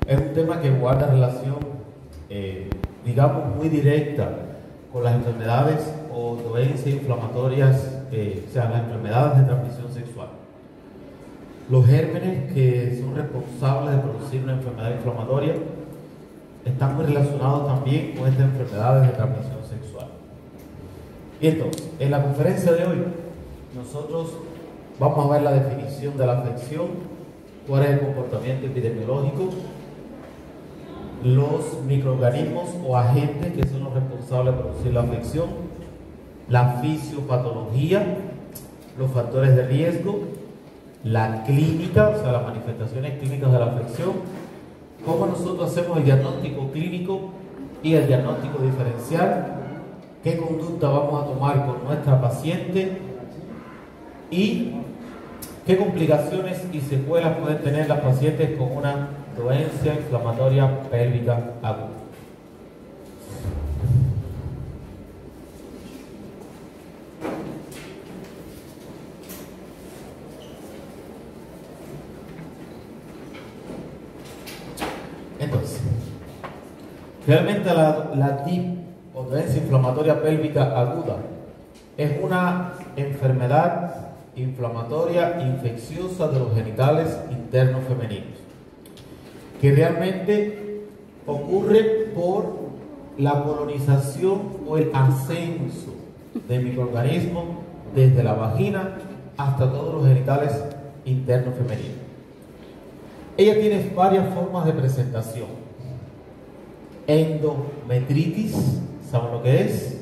Es un tema que guarda relación, digamos, muy directa con las enfermedades o dolencias inflamatorias, o sea, las enfermedades de transmisión sexual. Los gérmenes que son responsables de producir una enfermedad inflamatoria están muy relacionados también con estas enfermedades de transmisión sexual. Y entonces, en la conferencia de hoy, nosotros vamos a ver la definición de la afección, cuál es el comportamiento epidemiológico, los microorganismos o agentes que son los responsables de producir la afección, la fisiopatología, los factores de riesgo, la clínica, o sea, las manifestaciones clínicas de la afección, cómo nosotros hacemos el diagnóstico clínico y el diagnóstico diferencial, qué conducta vamos a tomar con nuestra paciente y qué complicaciones y secuelas pueden tener las pacientes con una dolencia inflamatoria pélvica aguda. Entonces, realmente la DIP o dolencia inflamatoria pélvica aguda es una enfermedad inflamatoria infecciosa de los genitales internos femeninos, que realmente ocurre por la colonización o el ascenso de microorganismos desde la vagina hasta todos los genitales internos femeninos. Ella tiene varias formas de presentación. Endometritis, ¿saben lo que es?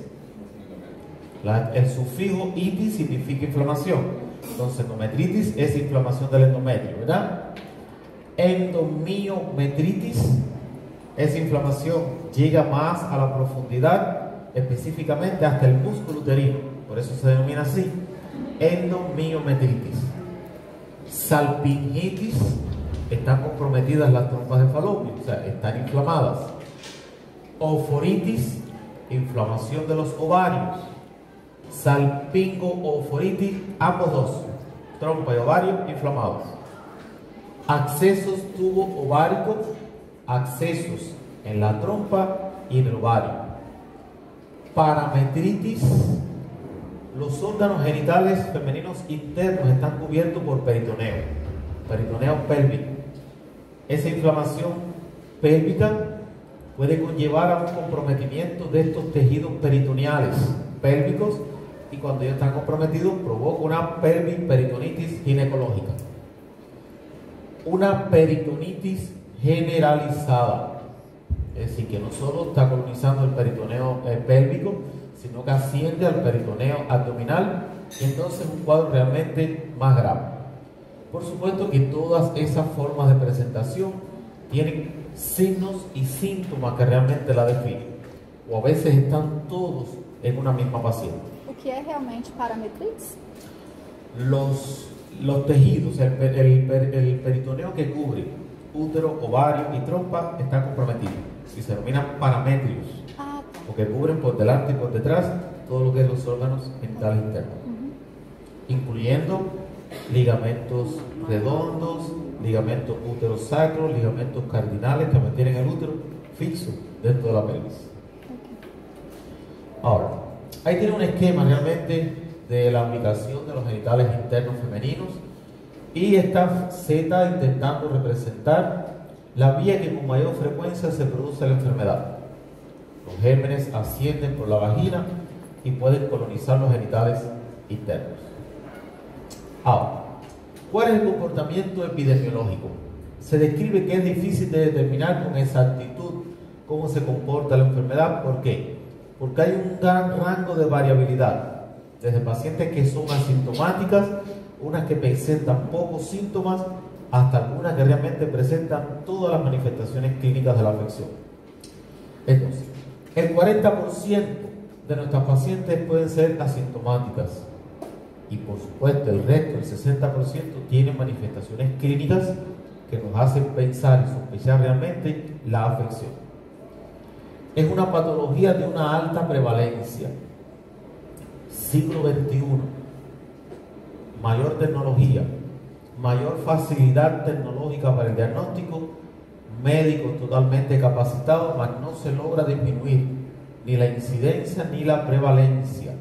El sufijo itis significa inflamación. Entonces, endometritis es inflamación del endometrio, ¿verdad? Endomiometritis es inflamación, llega más a la profundidad, específicamente hasta el músculo uterino, por eso se denomina así, endomiometritis. Salpingitis, están comprometidas las trompas de falopio, o sea, están inflamadas. Oforitis, inflamación de los ovarios. Salpingo-oforitis, ambos dos, trompa y ovario inflamados. Accesos tubo-ováricos, accesos en la trompa y en el ovario. Parametritis, los órganos genitales femeninos internos están cubiertos por peritoneo pélvico. Esa inflamación pélvica puede conllevar a un comprometimiento de estos tejidos peritoneales pélvicos y cuando ellos están comprometidos provoca una peritonitis ginecológica. Una peritonitis generalizada, es decir, que no solo está colonizando el peritoneo pélvico, sino que asciende al peritoneo abdominal y entonces es un cuadro realmente más grave. Por supuesto que todas esas formas de presentación tienen signos y síntomas que realmente la definen, o a veces están todos en una misma paciente. O que é realmente parametritis? Los tejidos, el peritoneo que cubre útero, ovario y trompa están comprometidos y se denominan parametrios, porque cubren por delante y por detrás todo lo que es los órganos genitales internos, incluyendo ligamentos redondos, ligamentos uterosacros, ligamentos cardinales que mantienen el útero fixo dentro de la pelvis. Ahora, ahí tiene un esquema realmente de la ubicación de los genitales internos femeninos y esta Z intentando representar la vía que con mayor frecuencia se produce la enfermedad. Los gérmenes ascienden por la vagina y pueden colonizar los genitales internos. Ahora, ¿cuál es el comportamiento epidemiológico? Se describe que es difícil de determinar con exactitud cómo se comporta la enfermedad. ¿Por qué? Porque hay un gran rango de variabilidad, desde pacientes que son asintomáticas, unas que presentan pocos síntomas, hasta algunas que realmente presentan todas las manifestaciones clínicas de la afección. Entonces, el 40% de nuestras pacientes pueden ser asintomáticas y por supuesto el resto, el 60%, tienen manifestaciones clínicas que nos hacen pensar y sospechar realmente la afección. Es una patología de una alta prevalencia. Siglo XXI, mayor tecnología, mayor facilidad tecnológica para el diagnóstico, médicos totalmente capacitados, mas no se logra disminuir ni la incidencia ni la prevalencia.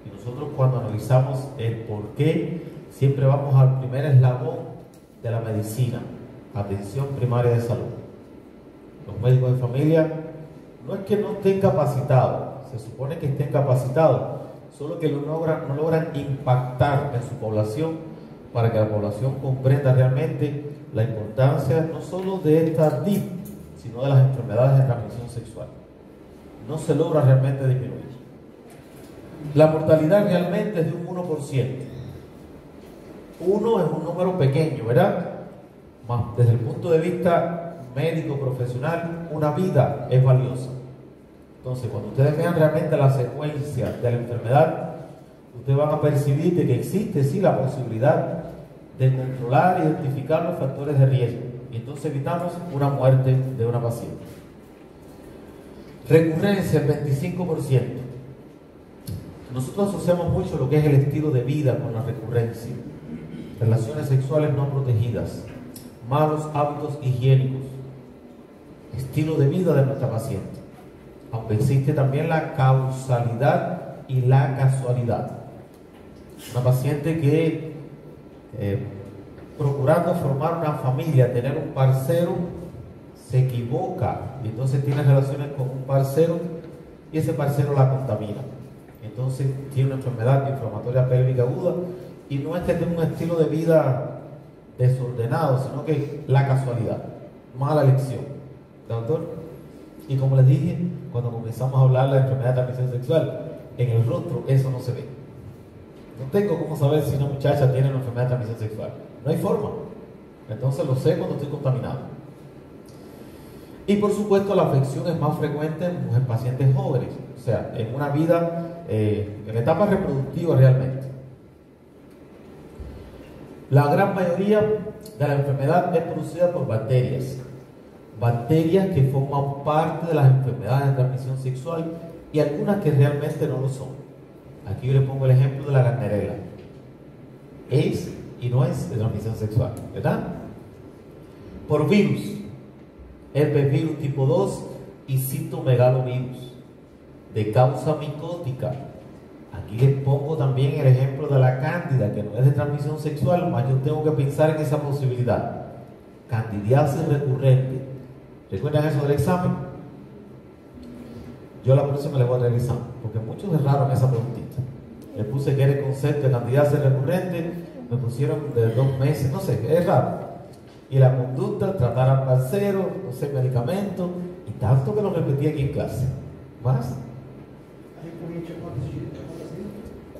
Y nosotros cuando analizamos el por qué, siempre vamos al primer eslabón de la medicina, atención primaria de salud. Los médicos de familia no es que no estén capacitados, se supone que estén capacitados, solo que no logran impactar en su población para que la población comprenda realmente la importancia no solo de esta DIP, sino de las enfermedades de transmisión sexual. No se logra realmente disminuir. La mortalidad realmente es de un 1%. 1 es un número pequeño, ¿verdad? Más desde el punto de vista médico profesional, una vida es valiosa. Entonces, cuando ustedes vean realmente la secuencia de la enfermedad, ustedes van a percibir de que existe sí la posibilidad de controlar e identificar los factores de riesgo, y entonces evitamos una muerte de una paciente. Recurrencia, el 25%. Nosotros asociamos mucho lo que es el estilo de vida con la recurrencia. Relaciones sexuales no protegidas, malos hábitos higiénicos, estilo de vida de nuestra paciente. Aunque existe también la causalidad y la casualidad. Una paciente que procurando formar una familia, tener un parcero, se equivoca y entonces tiene relaciones con un parcero y ese parcero la contamina. Entonces tiene una enfermedad inflamatoria pélvica aguda y no es que tenga un estilo de vida desordenado, sino que la casualidad, mala elección. ¿Doctor? Y como les dije, cuando comenzamos a hablar de la enfermedad de transmisión sexual, en el rostro eso no se ve. No tengo cómo saber si una muchacha tiene una enfermedad de transmisión sexual. No hay forma. Entonces lo sé cuando estoy contaminado. Y por supuesto la afección es más frecuente en pacientes jóvenes, o sea, en una vida, en etapa reproductiva realmente. La gran mayoría de la enfermedad es producida por bacterias. Bacterias que forman parte de las enfermedades de transmisión sexual y algunas que realmente no lo son. Aquí yo le pongo el ejemplo de la Gardnerella. Es y no es de transmisión sexual, ¿verdad? Por virus, herpes virus tipo 2 y citomegalovirus, de causa micótica. Aquí les pongo también el ejemplo de la cándida, que no es de transmisión sexual, más yo tengo que pensar en esa posibilidad. Candidiasis recurrente. ¿Recuerdan eso del examen? Yo la próxima les voy a revisar, porque muchos erraron esa preguntita. Les puse que era el concepto de candidiasis recurrente, me pusieron de 2 meses, no sé, es raro. Y la conducta, tratar al parcero, no sé, medicamentos, y tanto que lo repetí aquí en clase. ¿Más?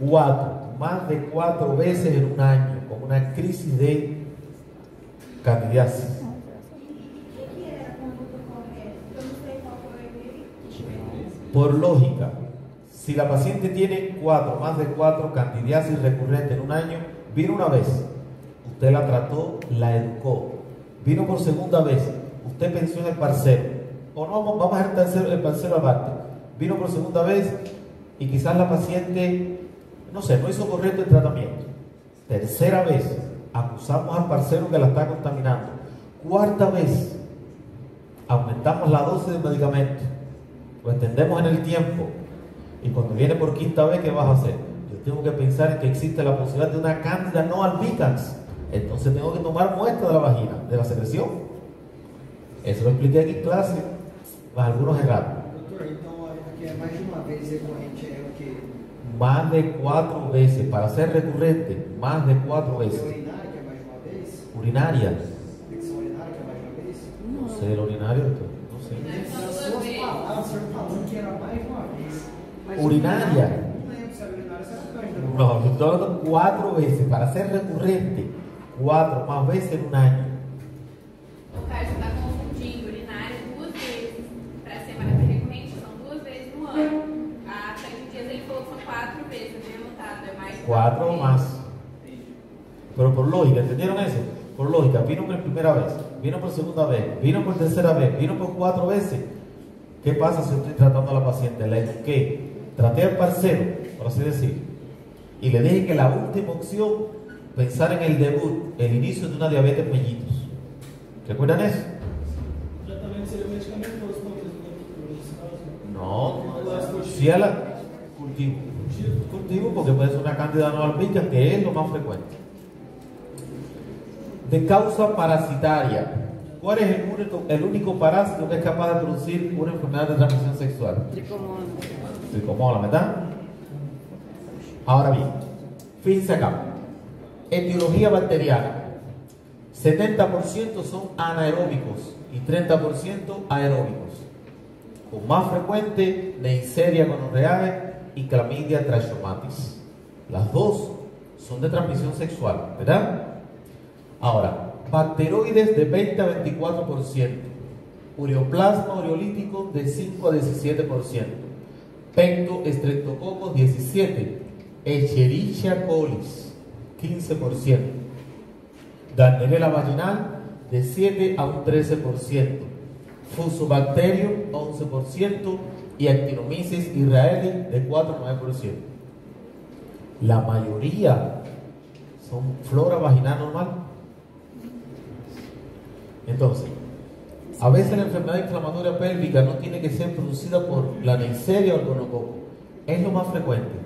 4, más de 4 veces en un año, con una crisis de candidiasis. Por lógica, si la paciente tiene más de 4 candidiasis recurrentes en un año, vino una vez, usted la trató, la educó, vino por segunda vez, usted pensó en el parcero, o no, vamos a dejar el parcero aparte, vino por segunda vez y quizás la paciente, no sé, no hizo correcto el tratamiento, tercera vez, acusamos al parcero que la está contaminando, cuarta vez, aumentamos la dosis de medicamento, lo extendemos en el tiempo, y cuando viene por quinta vez, ¿qué vas a hacer? Yo tengo que pensar en que existe la posibilidad de una cándida no albicans, entonces tengo que tomar muestra de la vagina, de la secreción. Eso lo expliqué aquí en clase, más algunos erraron. Doutor, então aqui é mais de uma vez recorrente, é o que? Más de 4 veces, para ser recurrente, más de 4 veces. Urinária, que é mais de uma vez? Urinária. Infecção urinária, que é mais de uma vez? No sé, el urinario, no sé. Nas suas palavras, o senhor falando que era mais de uma vez. Mas Urinária. Não lembro se a urinária se mais de uma vez. No, yo estoy hablando 4 veces, para ser recurrente, 4 más veces en un año. O Cássio está confundindo urinária 2 vezes. Para ser mais recorrente, são 2 vezes no ano. Há 30 dias ele falou que são 4 vezes, eu tenho anotado, é mais de 4 o más. Pero por lógica, ¿entendieron eso? Por lógica, vino por primera vez, vino por segunda vez, vino por tercera vez, vino por 4 veces. ¿Qué pasa si estoy tratando a la paciente? La eduqué, traté al parcero, por así decir, y le dije que la última opción, pensar en el debut, el inicio de una diabetes mellitus. ¿Recuerdan eso? Cultivo porque puede ser una cándida no albicans, que es lo más frecuente. De causa parasitaria. ¿Cuál es el único parásito que es capaz de producir una enfermedad de transmisión sexual? Tricomonas, ¿verdad? Ahora bien, fíjense acá. Etiología bacteriana. 70% son anaeróbicos y 30% aeróbicos. Con más frecuente, Neisseria gonorrhoeae y Chlamydia trachomatis. Las dos son de transmisión sexual, ¿verdad? Ahora, bacteroides de 20 a 24%, ureoplasma ureolítico de 5 a 17%, pecto streptococos 17%, Escherichia colis 15%, Gardnerella vaginal de 7 a un 13%, Fusobacterium 11% y Actinomyces israelis de 4 a 9%. La mayoría son flora vaginal normal. Entonces, a veces la enfermedad inflamatoria pélvica no tiene que ser producida por la Neisseria o el gonococo. Es lo más frecuente.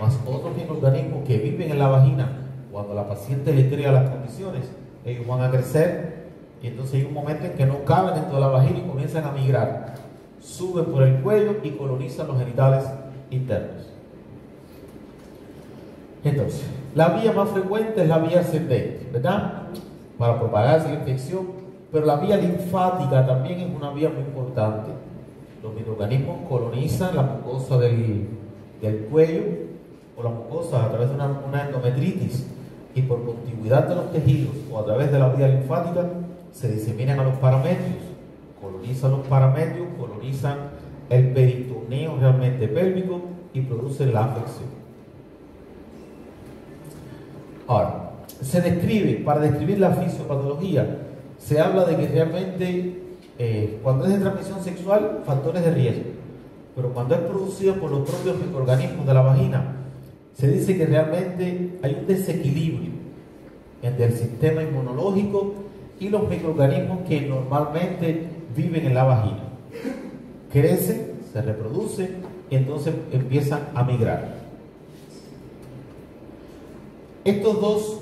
Más otros microorganismos que viven en la vagina, cuando la paciente le crea las condiciones, ellos van a crecer y entonces hay un momento en que no caben dentro de la vagina y comienzan a migrar. Suben por el cuello y colonizan los genitales internos. Entonces, la vía más frecuente es la vía ascendente, ¿verdad? Para propagarse la infección, pero la vía linfática también es una vía muy importante. Los microorganismos colonizan la mucosa del cuello o la mucosa a través de una endometritis y por contigüidad de los tejidos o a través de la vía linfática se diseminan a los parametrios, colonizan los parametrios, colonizan el peritoneo realmente pélvico y producen la afección. Ahora, se describe, para describir la fisiopatología, se habla de que realmente cuando es de transmisión sexual, factores de riesgo, pero cuando es producido por los propios microorganismos de la vagina, se dice que realmente hay un desequilibrio entre el sistema inmunológico y los microorganismos que normalmente viven en la vagina. Crecen, se reproducen y entonces empiezan a migrar. Estos dos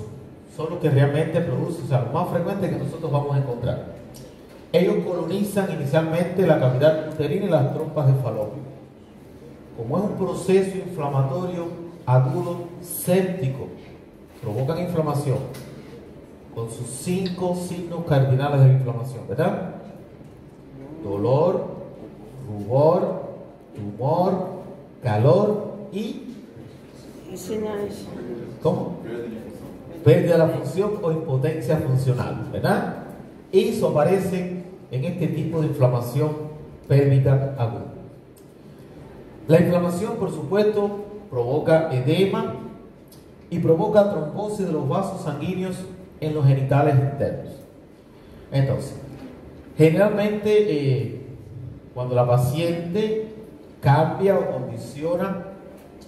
son los que realmente producen, o sea, lo más frecuente que nosotros vamos a encontrar. Ellos colonizan inicialmente la cavidad uterina y las trompas de falopio. Como es un proceso inflamatorio agudo séptico, provocan inflamación con sus 5 signos cardinales de la inflamación, ¿verdad? Dolor, rubor, tumor, calor y... ¿Cómo? Pérdida de la función o impotencia funcional, ¿verdad? Eso aparece en este tipo de inflamación pélvica aguda. La inflamación, por supuesto, provoca edema y provoca trombosis de los vasos sanguíneos en los genitales internos. Entonces, generalmente cuando la paciente cambia o condiciona,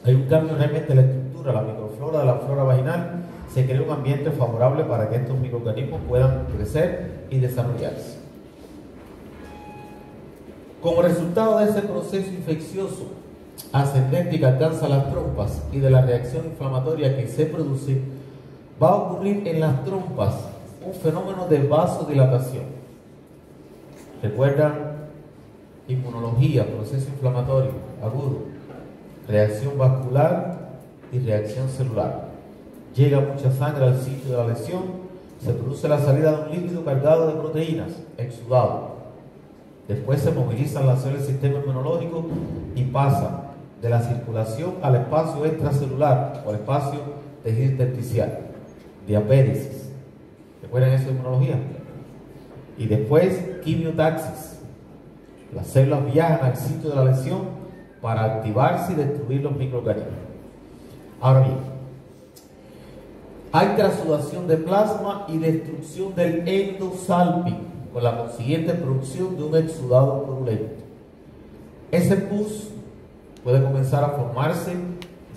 hay un cambio realmente en la estructura, la microflora de la flora vaginal, se crea un ambiente favorable para que estos microorganismos puedan crecer y desarrollarse. Como resultado de ese proceso infeccioso ascendente que alcanza las trompas y de la reacción inflamatoria que se produce, va a ocurrir en las trompas un fenómeno de vasodilatación. ¿Recuerdan? Inmunología, proceso inflamatorio agudo, reacción vascular y reacción celular. Llega mucha sangre al sitio de la lesión, se produce la salida de un líquido cargado de proteínas, exudado. Después se movilizan las células del sistema inmunológico y pasa de la circulación al espacio extracelular o al espacio tejido intersticial, diapéresis. ¿Recuerdan eso de inmunología? Y después quimiotaxis. Las células viajan al sitio de la lesión para activarse y destruir los microorganismos. Ahora bien, hay trasudación de plasma y destrucción del endosalping, con la consiguiente producción de un exudado purulento. Ese pus puede comenzar a formarse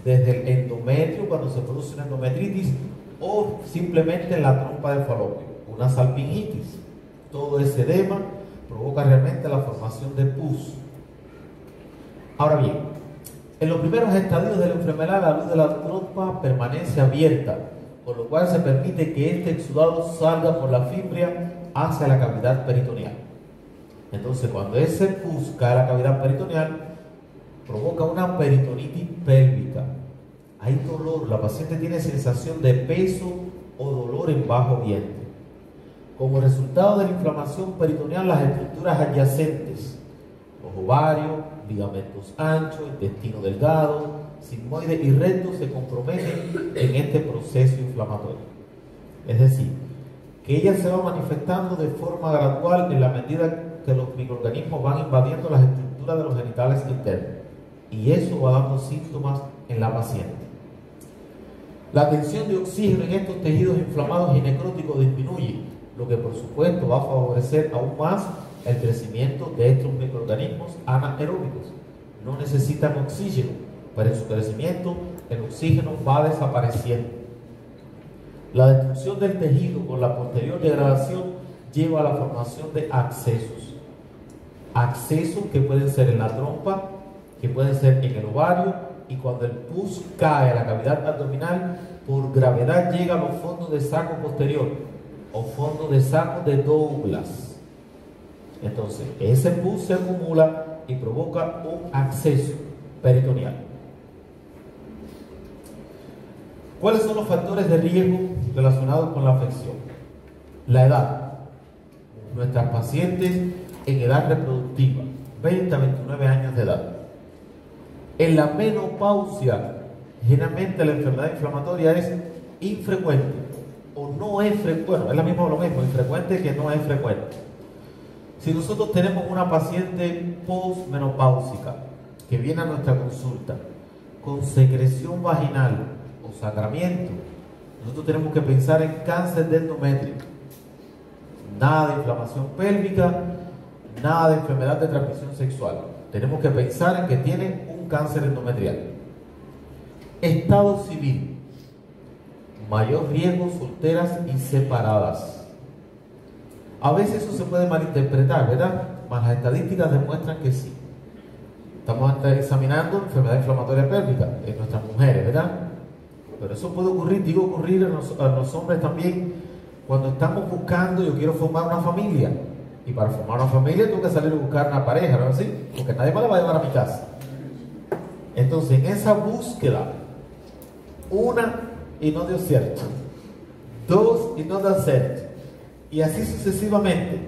desde el endometrio cuando se produce una endometritis o simplemente en la trompa de falopio, una salpingitis. Todo ese edema provoca realmente la formación de pus. Ahora bien, En los primeros estadios de la enfermedad, la luz de la trompa permanece abierta, por lo cual se permite que este exudado salga por la fibria hacia la cavidad peritoneal. Entonces, cuando ese pus cae a la cavidad peritoneal, provoca una peritonitis pélvica. Hay dolor, la paciente tiene sensación de peso o dolor en bajo vientre. Como resultado de la inflamación peritoneal, las estructuras adyacentes, los ovarios, ligamentos anchos, intestino delgado, sigmoide y recto se comprometen en este proceso inflamatorio. Es decir, que ella se va manifestando de forma gradual en la medida que los microorganismos van invadiendo las estructuras de los genitales internos, y eso va dando síntomas en la paciente. La tensión de oxígeno en estos tejidos inflamados y necróticos disminuye, lo que por supuesto va a favorecer aún más el crecimiento de estos microorganismos anaeróbicos. No necesitan oxígeno, para su crecimiento el oxígeno va desapareciendo. La destrucción del tejido con la posterior degradación lleva a la formación de abscesos. Abscesos que pueden ser en la trompa, que pueden ser en el ovario, y cuando el pus cae a la cavidad abdominal, por gravedad llega a los fondos de saco posterior o fondos de saco de Douglas. Entonces, ese pus se acumula y provoca un absceso peritoneal. ¿Cuáles son los factores de riesgo relacionados con la afección? La edad. Nuestras pacientes en edad reproductiva, 20 a 29 años de edad. En la menopausia, generalmente la enfermedad inflamatoria es infrecuente o no es frecuente. Bueno, es lo mismo, infrecuente que no es frecuente. Si nosotros tenemos una paciente postmenopáusica que viene a nuestra consulta con secreción vaginal o sangramiento, nosotros tenemos que pensar en cáncer de endometrio. Nada de inflamación pélvica, nada de enfermedad de transmisión sexual. Tenemos que pensar en que tiene un cáncer endometrial. Estado civil: mayor riesgo solteras y separadas. A veces eso se puede malinterpretar, ¿verdad? Mas las estadísticas demuestran que sí. Estamos examinando enfermedad inflamatoria pélvica en nuestras mujeres, ¿verdad? Pero eso puede ocurrir, digo ocurrir a los hombres también, cuando estamos buscando, yo quiero formar una familia. Y para formar una familia tengo que salir a buscar una pareja, ¿no es así? Porque nadie más la va a llevar a mi casa. Entonces, en esa búsqueda, una, y no dio cierto. Dos, y no da cierto. Y así sucesivamente.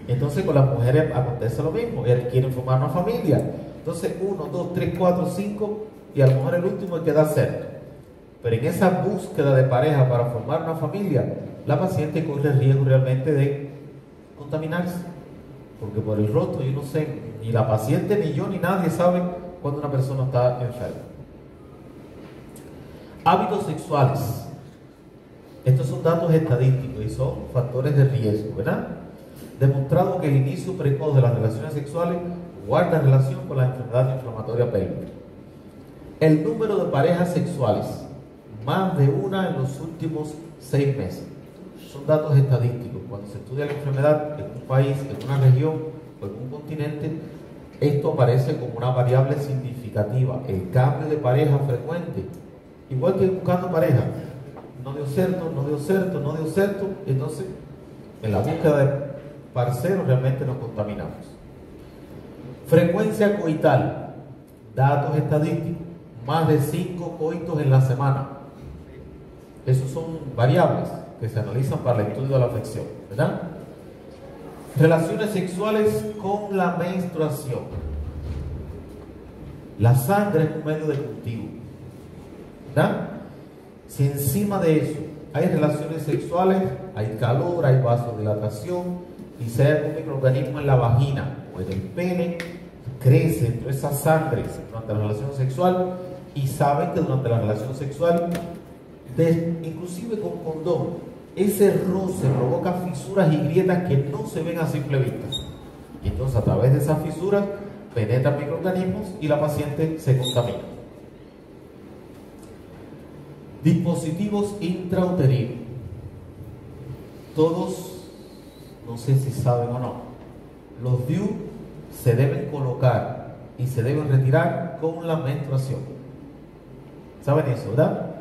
Entonces, con las mujeres acontece lo mismo. Ellas quieren formar una familia. Entonces, 1, 2, 3, 4, 5, y a lo mejor el último es que da cierto. Pero en esa búsqueda de pareja para formar una familia, la paciente corre el riesgo realmente de contaminarse, porque por el rostro, yo no sé, ni la paciente, ni yo, ni nadie sabe cuando una persona está enferma. Hábitos sexuales. Estos son datos estadísticos y son factores de riesgo, ¿verdad? Demostrado que el inicio precoz de las relaciones sexuales guarda relación con la enfermedad inflamatoria pélvica. El número de parejas sexuales, más de una en los últimos 6 meses. Son datos estadísticos. Cuando se estudia la enfermedad en un país, en una región o en un continente, esto aparece como una variable significativa. El cambio de pareja frecuente, igual que buscando pareja, no dio cierto, no dio cierto, no dio cierto. Entonces, en la búsqueda de parceros realmente nos contaminamos. Frecuencia coital, datos estadísticos, más de 5 coitos en la semana. Esos son variables que se analizan para el estudio de la afección, ¿verdad? Relaciones sexuales con la menstruación. La sangre es un medio de cultivo, ¿verdad? Si encima de eso hay relaciones sexuales, hay calor, hay vasodilatación, y si hay algún microorganismo en la vagina o en el pene, crece entre esa sangre durante la relación sexual, y saben que durante la relación sexual, inclusive con condón, ese roce provoca fisuras y grietas que no se ven a simple vista. Y entonces a través de esas fisuras penetran microorganismos y la paciente se contamina. Dispositivos intrauterinos. Todos, no sé si saben o no, los DIU se deben colocar y se deben retirar con la menstruación. ¿Saben eso, verdad?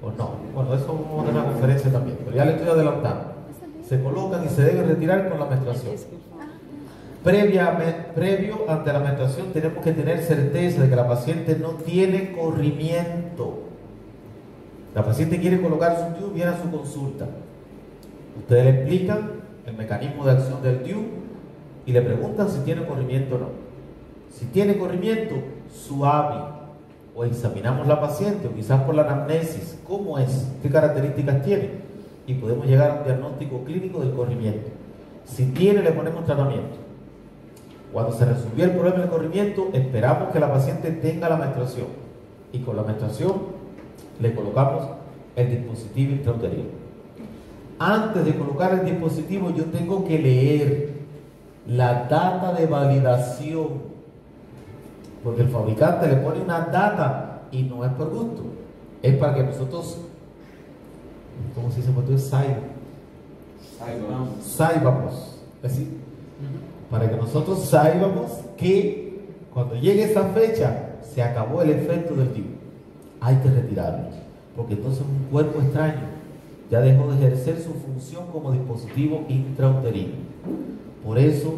¿O no? Bueno, eso vamos a tener una conferencia también, pero ya le estoy adelantando. Se colocan y se deben retirar con la menstruación. Previo ante la menstruación tenemos que tener certeza de que la paciente no tiene corrimiento. La paciente quiere colocar su DIU, viene a su consulta. Ustedes le explican el mecanismo de acción del DIU y le preguntan si tiene corrimiento o no. Si tiene corrimiento, suave, o examinamos la paciente, o quizás por la anamnesis, cómo es, qué características tiene, y podemos llegar a un diagnóstico clínico del corrimiento. Si tiene, le ponemos tratamiento. Cuando se resolvió el problema del corrimiento, esperamos que la paciente tenga la menstruación, y con la menstruación le colocamos el dispositivo intrauterino. Antes de colocar el dispositivo, yo tengo que leer la data de validación, porque el fabricante le pone una data y no es por gusto, es para que nosotros, ¿cómo se dice? Saibamos, así, para que nosotros saibamos que cuando llegue esa fecha se acabó el efecto del DIU. Hay que retirarlo, porque entonces un cuerpo extraño ya dejó de ejercer su función como dispositivo intrauterino. Por eso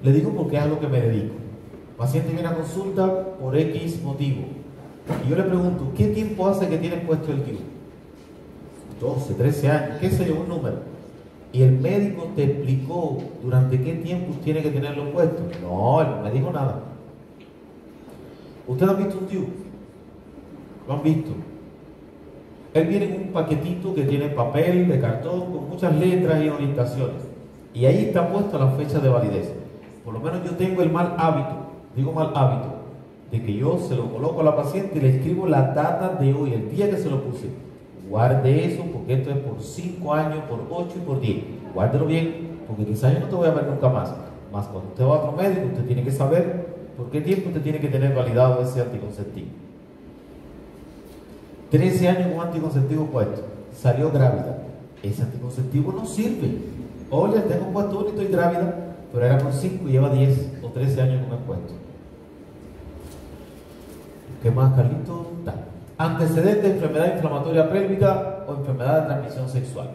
le digo, porque es a lo que me dedico. El paciente viene a consulta por X motivo y yo le pregunto, ¿qué tiempo hace que tiene puesto el DIU? 12, 13 años, qué sé yo, un número. Y el médico te explicó durante qué tiempo tiene que tenerlo puesto. No, él no me dijo nada. ¿Ustedes han visto un DIU? ¿Lo han visto? Él viene en un paquetito que tiene papel de cartón con muchas letras y orientaciones. Y ahí está puesta la fecha de validez. Por lo menos yo tengo el mal hábito, de que yo se lo coloco a la paciente y le escribo la data de hoy, el día que se lo puse. Guarde eso porque esto es por 5 años, por 8 y por 10. Guárdelo bien, porque quizás yo no te voy a ver nunca más. Más cuando usted va a otro médico, usted tiene que saber por qué tiempo usted tiene que tener validado ese anticonceptivo. 13 años con anticonceptivo puesto, salió grávida. Ese anticonceptivo no sirve. Oye, tengo puesto uno y estoy grávida, pero era por 5 y lleva 10 o 13 años con el puesto. ¿Qué más, Carlito? Antecedentes de enfermedad inflamatoria pélvica o enfermedad de transmisión sexual.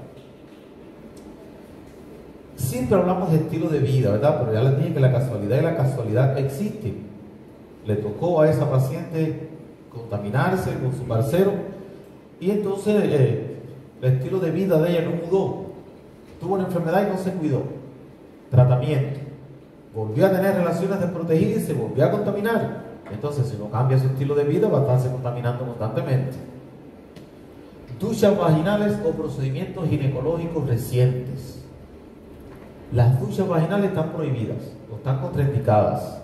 Siempre hablamos de estilo de vida, ¿verdad? Pero ya les dije que la casualidad y la casualidad existe. Le tocó a esa paciente contaminarse con su parcero y entonces el estilo de vida de ella no mudó. Tuvo una enfermedad y no se cuidó. Tratamiento. Volvió a tener relaciones desprotegidas y se volvió a contaminar. Entonces, si no cambia su estilo de vida, va a estarse contaminando constantemente. Duchas vaginales o procedimientos ginecológicos recientes. Las duchas vaginales están prohibidas o están contraindicadas,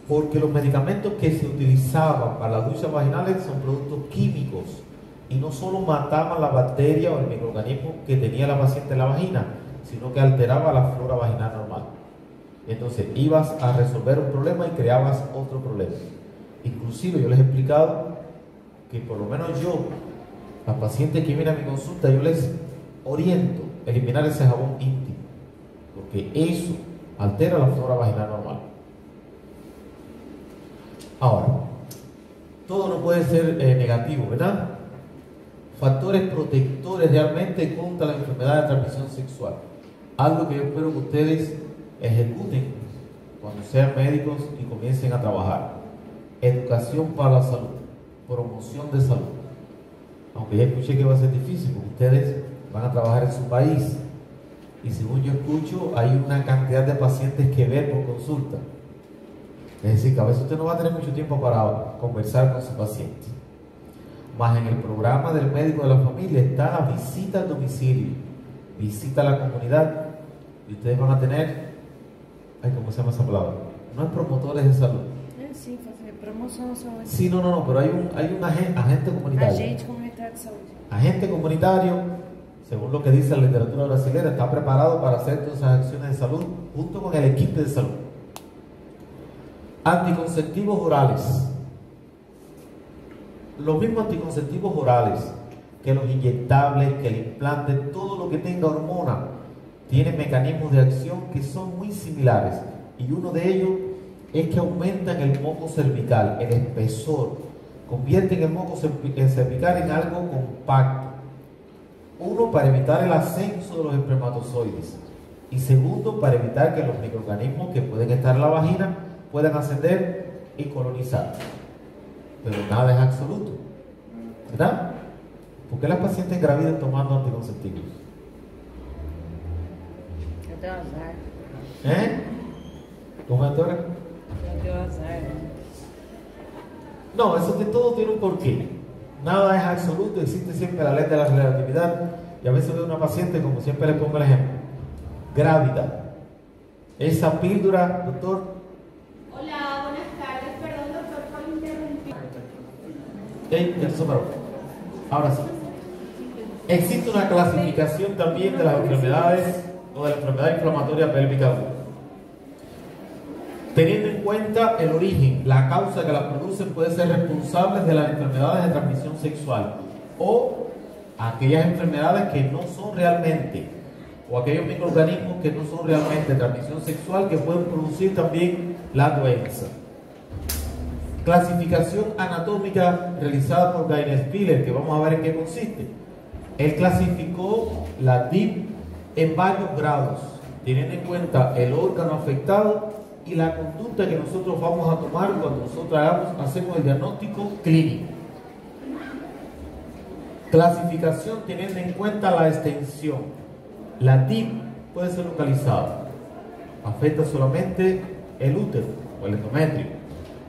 porque los medicamentos que se utilizaban para las duchas vaginales son productos químicos y no solo mataban la bacteria o el microorganismo que tenía la paciente en la vagina, sino que alteraba la flora vaginal normal. Entonces ibas a resolver un problema y creabas otro problema. Inclusive yo les he explicado que por lo menos yo, las pacientes que vienen a mi consulta, yo les oriento a eliminar ese jabón íntimo, porque eso altera la flora vaginal normal. Ahora, todo no puede ser negativo, ¿verdad? Factores protectores realmente contra la enfermedad de transmisión sexual. Algo que yo espero que ustedes ejecuten cuando sean médicos y comiencen a trabajar. Educación para la salud, promoción de salud. Aunque ya escuché que va a ser difícil porque ustedes van a trabajar en su país y según yo escucho hay una cantidad de pacientes que ver por consulta. Es decir, que a veces usted no va a tener mucho tiempo para conversar con su paciente. Más en el programa del médico de la familia está la visita al domicilio, visita a la comunidad, y ustedes van a tener, ¿cómo se llama esa palabra? No es promotores de salud. Sí, fazer promoção à saúde. Sí, no, pero hay un agente comunitario. Agente comunitário de saúde. Agente comunitario, según lo que dice la literatura brasileña, está preparado para hacer todas esas acciones de salud junto con el equipo de salud. Anticonceptivos orales. Los mismos anticonceptivos orales que los inyectables, que el implante, todo lo que tenga hormona tiene mecanismos de acción que son muy similares y uno de ellos es que aumentan el moco cervical, el espesor, convierten el moco cervical en algo compacto. Uno, para evitar el ascenso de los espermatozoides, y segundo, para evitar que los microorganismos que pueden estar en la vagina puedan ascender y colonizar. Pero nada es absoluto, ¿verdad? ¿Por qué las pacientes gravidan tomando anticonceptivos? Eu tenho azar. ¿Cómo es, doctora? Eu tenho azar. No, eso de todo tiene un porqué. Nada es absoluto, existe siempre la ley de la relatividad. Y a veces veo una paciente, como siempre le pongo el ejemplo, grávida. Esa píldora, doctor. Hola, buenas tardes. Perdón, doctor, por interrumpir. Ya se paró. Ahora sí. Existe una clasificación también de las enfermedades o de la enfermedad inflamatoria pélvica aguda, teniendo en cuenta el origen, la causa que la producen puede ser responsable de las enfermedades de transmisión sexual o aquellas enfermedades que no son realmente, o aquellos microorganismos que no son realmente de transmisión sexual que pueden producir también la doenza. Clasificación anatómica realizada por Gaines-Piller, que vamos a ver en qué consiste. Él clasificó la DIP en varios grados, teniendo en cuenta el órgano afectado y la conducta que nosotros vamos a tomar cuando nosotros hacemos el diagnóstico clínico. Clasificación teniendo en cuenta la extensión. La DIP puede ser localizada, afecta solamente el útero o el endometrio,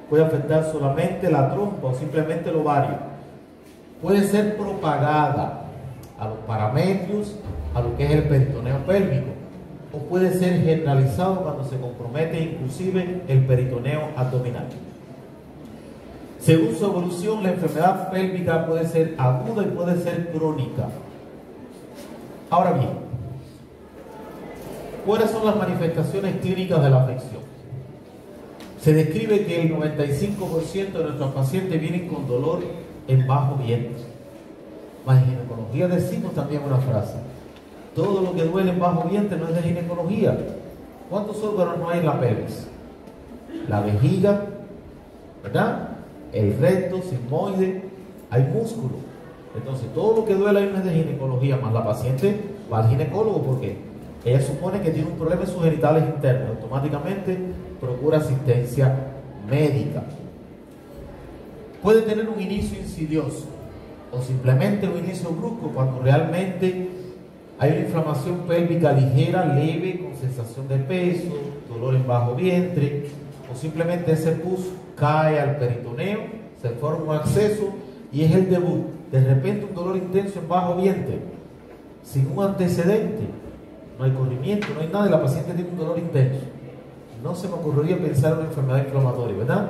puede afectar solamente la trompa o simplemente el ovario, puede ser propagada a los parametrios, a lo que es el peritoneo pélvico, o puede ser generalizado cuando se compromete inclusive el peritoneo abdominal. Según su evolución, la enfermedad pélvica puede ser aguda y puede ser crónica. Ahora bien, ¿cuáles son las manifestaciones clínicas de la afección? Se describe que el 95% de nuestros pacientes vienen con dolor en bajo vientre. En ginecología decimos también una frase: todo lo que duele en bajo vientre no es de ginecología. ¿Cuántos órganos no hay en la pelvis? La vejiga, ¿verdad? El recto, sigmoide, hay músculo. Entonces todo lo que duele ahí no es de ginecología, más la paciente va al ginecólogo porque ella supone que tiene un problema en sus genitales internos, automáticamente procura asistencia médica. Puede tener un inicio insidioso o simplemente un inicio brusco cuando realmente hay una inflamación pélvica ligera, leve, con sensación de peso, dolor en bajo vientre, o simplemente ese pus cae al peritoneo, se forma un absceso y es el debut. De repente un dolor intenso en bajo vientre, sin un antecedente, no hay corrimiento, no hay nada y la paciente tiene un dolor intenso. No se me ocurriría pensar en una enfermedad inflamatoria, ¿verdad?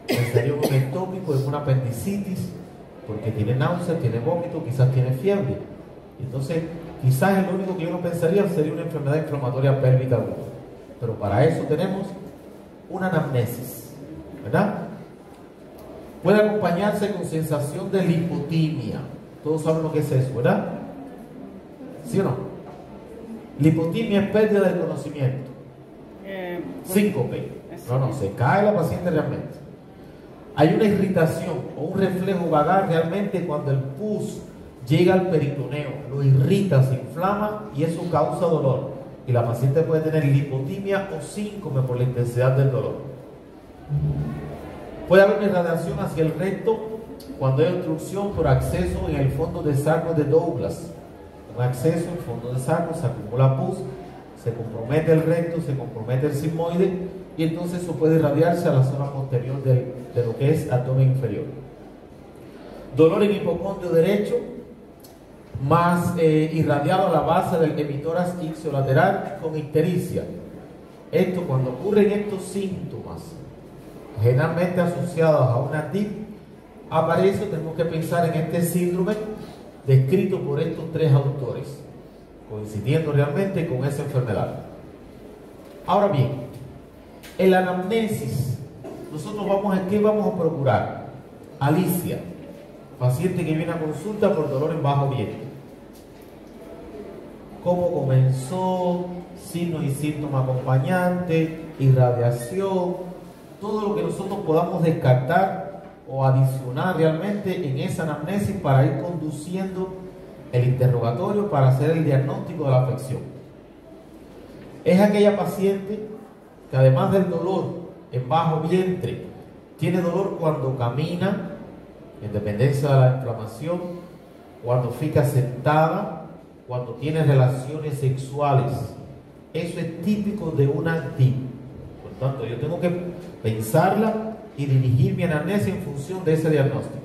Pensaría en un ectópico, en una apendicitis, porque tiene náuseas, tiene vómito, quizás tiene fiebre. Entonces, quizás el único que yo no pensaría sería una enfermedad inflamatoria pélvica aguda. Pero para eso tenemos una anamnesis, ¿verdad? Puede acompañarse con sensación de lipotimia. Todos saben lo que es eso, ¿verdad? ¿Sí o no? Lipotimia es pérdida del conocimiento. Síncope. No, se cae la paciente realmente. Hay una irritación o un reflejo vagal realmente cuando el pus llega al peritoneo, lo irrita, se inflama y eso causa dolor. Y la paciente puede tener lipotimia o síncope por la intensidad del dolor. Puede haber una irradiación hacia el recto cuando hay obstrucción por acceso en el fondo de sacro de Douglas. Un acceso en el fondo de sacro, se acumula pus, se compromete el recto, se compromete el sigmoide y entonces eso puede irradiarse a la zona posterior de lo que es abdomen inferior. Dolor en hipocondrio derecho, más irradiado a la base del hemitórax ipsiolateral con ictericia. Esto, cuando ocurren estos síntomas, generalmente asociados a una DIP, aparece, tenemos que pensar en este síndrome descrito por estos tres autores, coincidiendo realmente con esa enfermedad. Ahora bien, en la anamnesis, nosotros ¿qué vamos a procurar? Alicia, paciente que viene a consulta por dolor en bajo vientre. ¿Cómo comenzó? Signos y síntomas acompañantes, irradiación, todo lo que nosotros podamos descartar o adicionar realmente en esa anamnesis para ir conduciendo el interrogatorio para hacer el diagnóstico de la afección. Es aquella paciente que además del dolor en bajo vientre, tiene dolor cuando camina, en dependencia de la inflamación, cuando fica sentada, cuando tiene relaciones sexuales. Eso es típico de una TIP. Por tanto, yo tengo que pensarla y dirigir mi anamnesis en función de ese diagnóstico.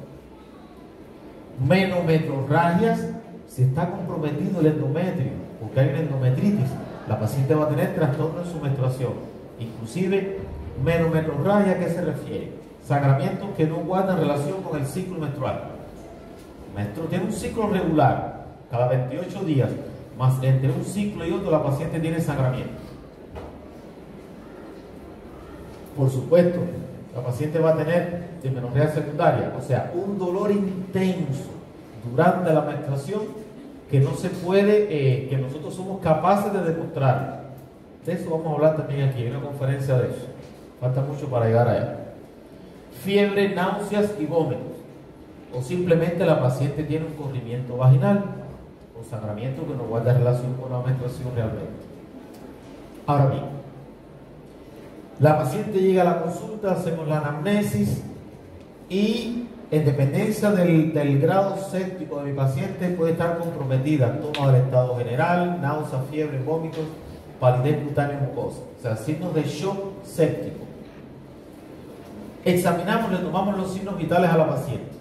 Menometrorragias, si está comprometido el endometrio, porque hay una endometritis, la paciente va a tener trastorno en su menstruación. Inclusive, menometrorragia, ¿a qué se refiere? Sangramientos que no guardan relación con el ciclo menstrual. Tiene un ciclo regular, cada 28 días, más entre un ciclo y otro la paciente tiene sangramiento. Por supuesto, la paciente va a tener dismenorrea secundaria, o sea, un dolor intenso durante la menstruación que no se puede, que nosotros somos capaces de demostrar. De eso vamos a hablar también aquí, hay una conferencia de eso. Falta mucho para llegar allá. Fiebre, náuseas y vómitos. O simplemente la paciente tiene un corrimiento vaginal o sangramiento que no guarda relación con la menstruación realmente. Ahora bien, la paciente llega a la consulta, hacemos la anamnesis y en dependencia del grado séptico de mi paciente puede estar comprometida toma del estado general, náuseas, fiebre, vómitos, palidez cutánea mucosa, o sea, signos de shock séptico. Examinamos, le tomamos los signos vitales a la paciente.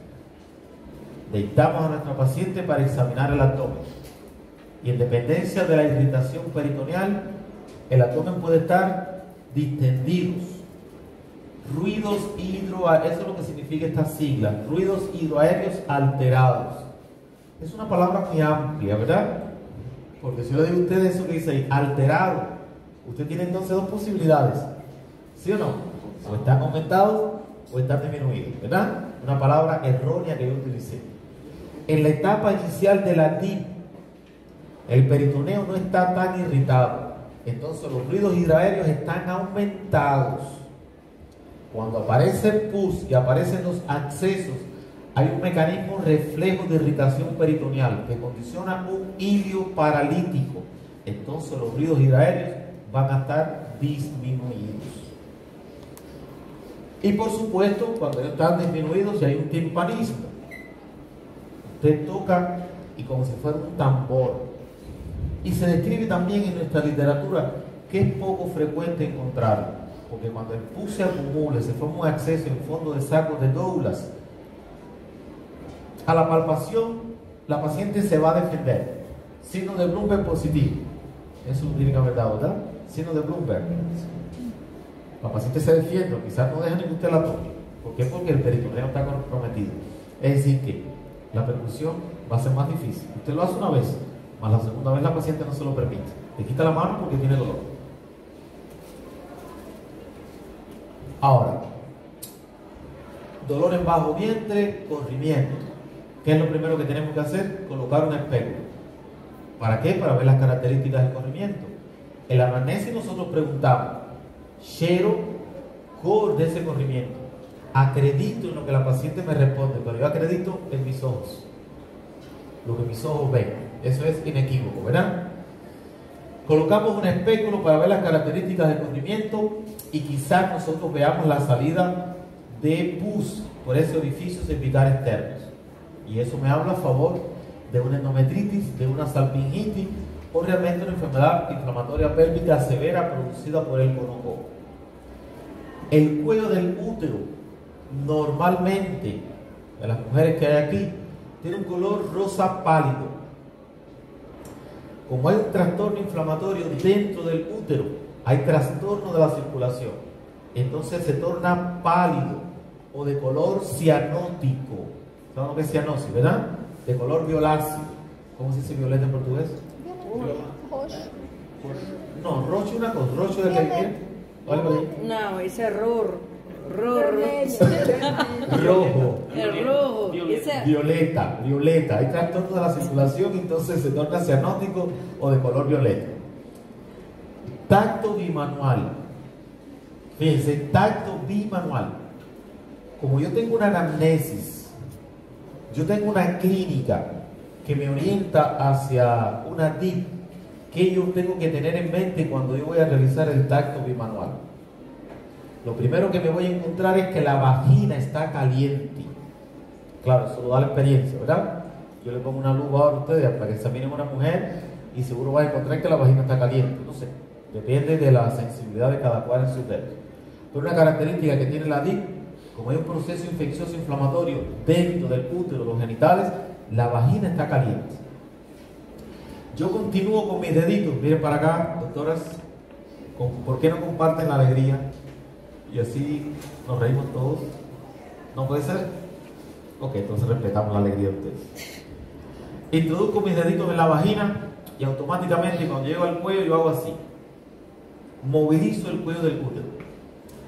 Deitamos a nuestra paciente para examinar el abdomen. Y en dependencia de la irritación peritoneal, el abdomen puede estar distendidos. Ruidos hidroaéreos, eso es lo que significa esta sigla, ruidos hidroaéreos alterados. Es una palabra muy amplia, ¿verdad? Porque si yo le digo a usted eso que dice ahí, alterado, usted tiene entonces dos posibilidades, ¿sí o no? O están aumentados o están disminuidos, ¿verdad? Una palabra errónea que yo utilicé. En la etapa inicial de la TIP, el peritoneo no está tan irritado, entonces los ruidos hidroaéreos están aumentados. Cuando aparece el pus y aparecen los accesos, hay un mecanismo reflejo de irritación peritoneal que condiciona un ilio paralítico. Entonces los ruidos hidroaéreos van a estar disminuidos. Y por supuesto, cuando ellos están disminuidos, ya hay un timpanismo. Usted toca y como si fuera un tambor. Y se describe también en nuestra literatura que es poco frecuente encontrarlo, porque cuando el pus se acumula, se forma un acceso en fondo de sacos de Douglas, a la palpación, la paciente se va a defender. Signo de Bloomberg positivo. Eso es una verdad, ¿verdad? Signo de Bloomberg. La paciente se defiende, quizás no deja ni que usted la toque. ¿Por qué? Porque el peritoneo está comprometido. Es decir, que la percusión va a ser más difícil. Usted lo hace una vez, más la segunda vez la paciente no se lo permite. Le quita la mano porque tiene dolor. Ahora, dolor en bajo vientre, corrimiento. ¿Qué es lo primero que tenemos que hacer? Colocar un espéculo. ¿Para qué? Para ver las características del corrimiento. En la anamnesis nosotros preguntamos, Shero, core de ese corrimiento. Acredito en lo que la paciente me responde, pero yo acredito en mis ojos. Lo que mis ojos ven. Eso es inequívoco, ¿verdad? Colocamos un espéculo para ver las características del corrimiento y quizás nosotros veamos la salida de pus por ese orificio cervical externo. Y eso me habla a favor de una endometritis, de una salpingitis o realmente una enfermedad inflamatoria pélvica severa producida por el gonococo. El cuello del útero, normalmente, de las mujeres que hay aquí, tiene un color rosa pálido. Como hay un trastorno inflamatorio dentro del útero, hay trastorno de la circulación. Entonces se torna pálido o de color cianótico. ¿Saben lo que es cianosis, verdad? De color violáceo. ¿Cómo se dice violeta en portugués? Roxo. No, roxo es una cosa, roxo de que No, ese es rojo. El rojo. Violeta. Hay trastorno de la circulación, entonces se torna cianótico o de color violeta. Tacto bimanual. Fíjense, tacto bimanual. Como yo tengo una anamnesis, yo tengo una clínica que me orienta hacia una DIP, que yo tengo que tener en mente cuando yo voy a realizar el tacto bimanual. Lo primero que me voy a encontrar es que la vagina está caliente. Claro, eso lo da la experiencia, ¿verdad? Yo le pongo una lupa ahora a ustedes para que examinen a una mujer y seguro va a encontrar que la vagina está caliente. No sé, depende de la sensibilidad de cada cual en sus dedos. Pero una característica que tiene la DIP, como hay un proceso infeccioso inflamatorio dentro del útero, los genitales, la vagina está caliente. Yo continúo con mis deditos. Miren para acá, doctoras, ¿por qué no comparten la alegría? Y así nos reímos todos. ¿No puede ser? Ok, entonces respetamos la alegría de ustedes. Introduzco mis deditos en la vagina y automáticamente cuando llego al cuello yo hago así. Movilizo el cuello del útero.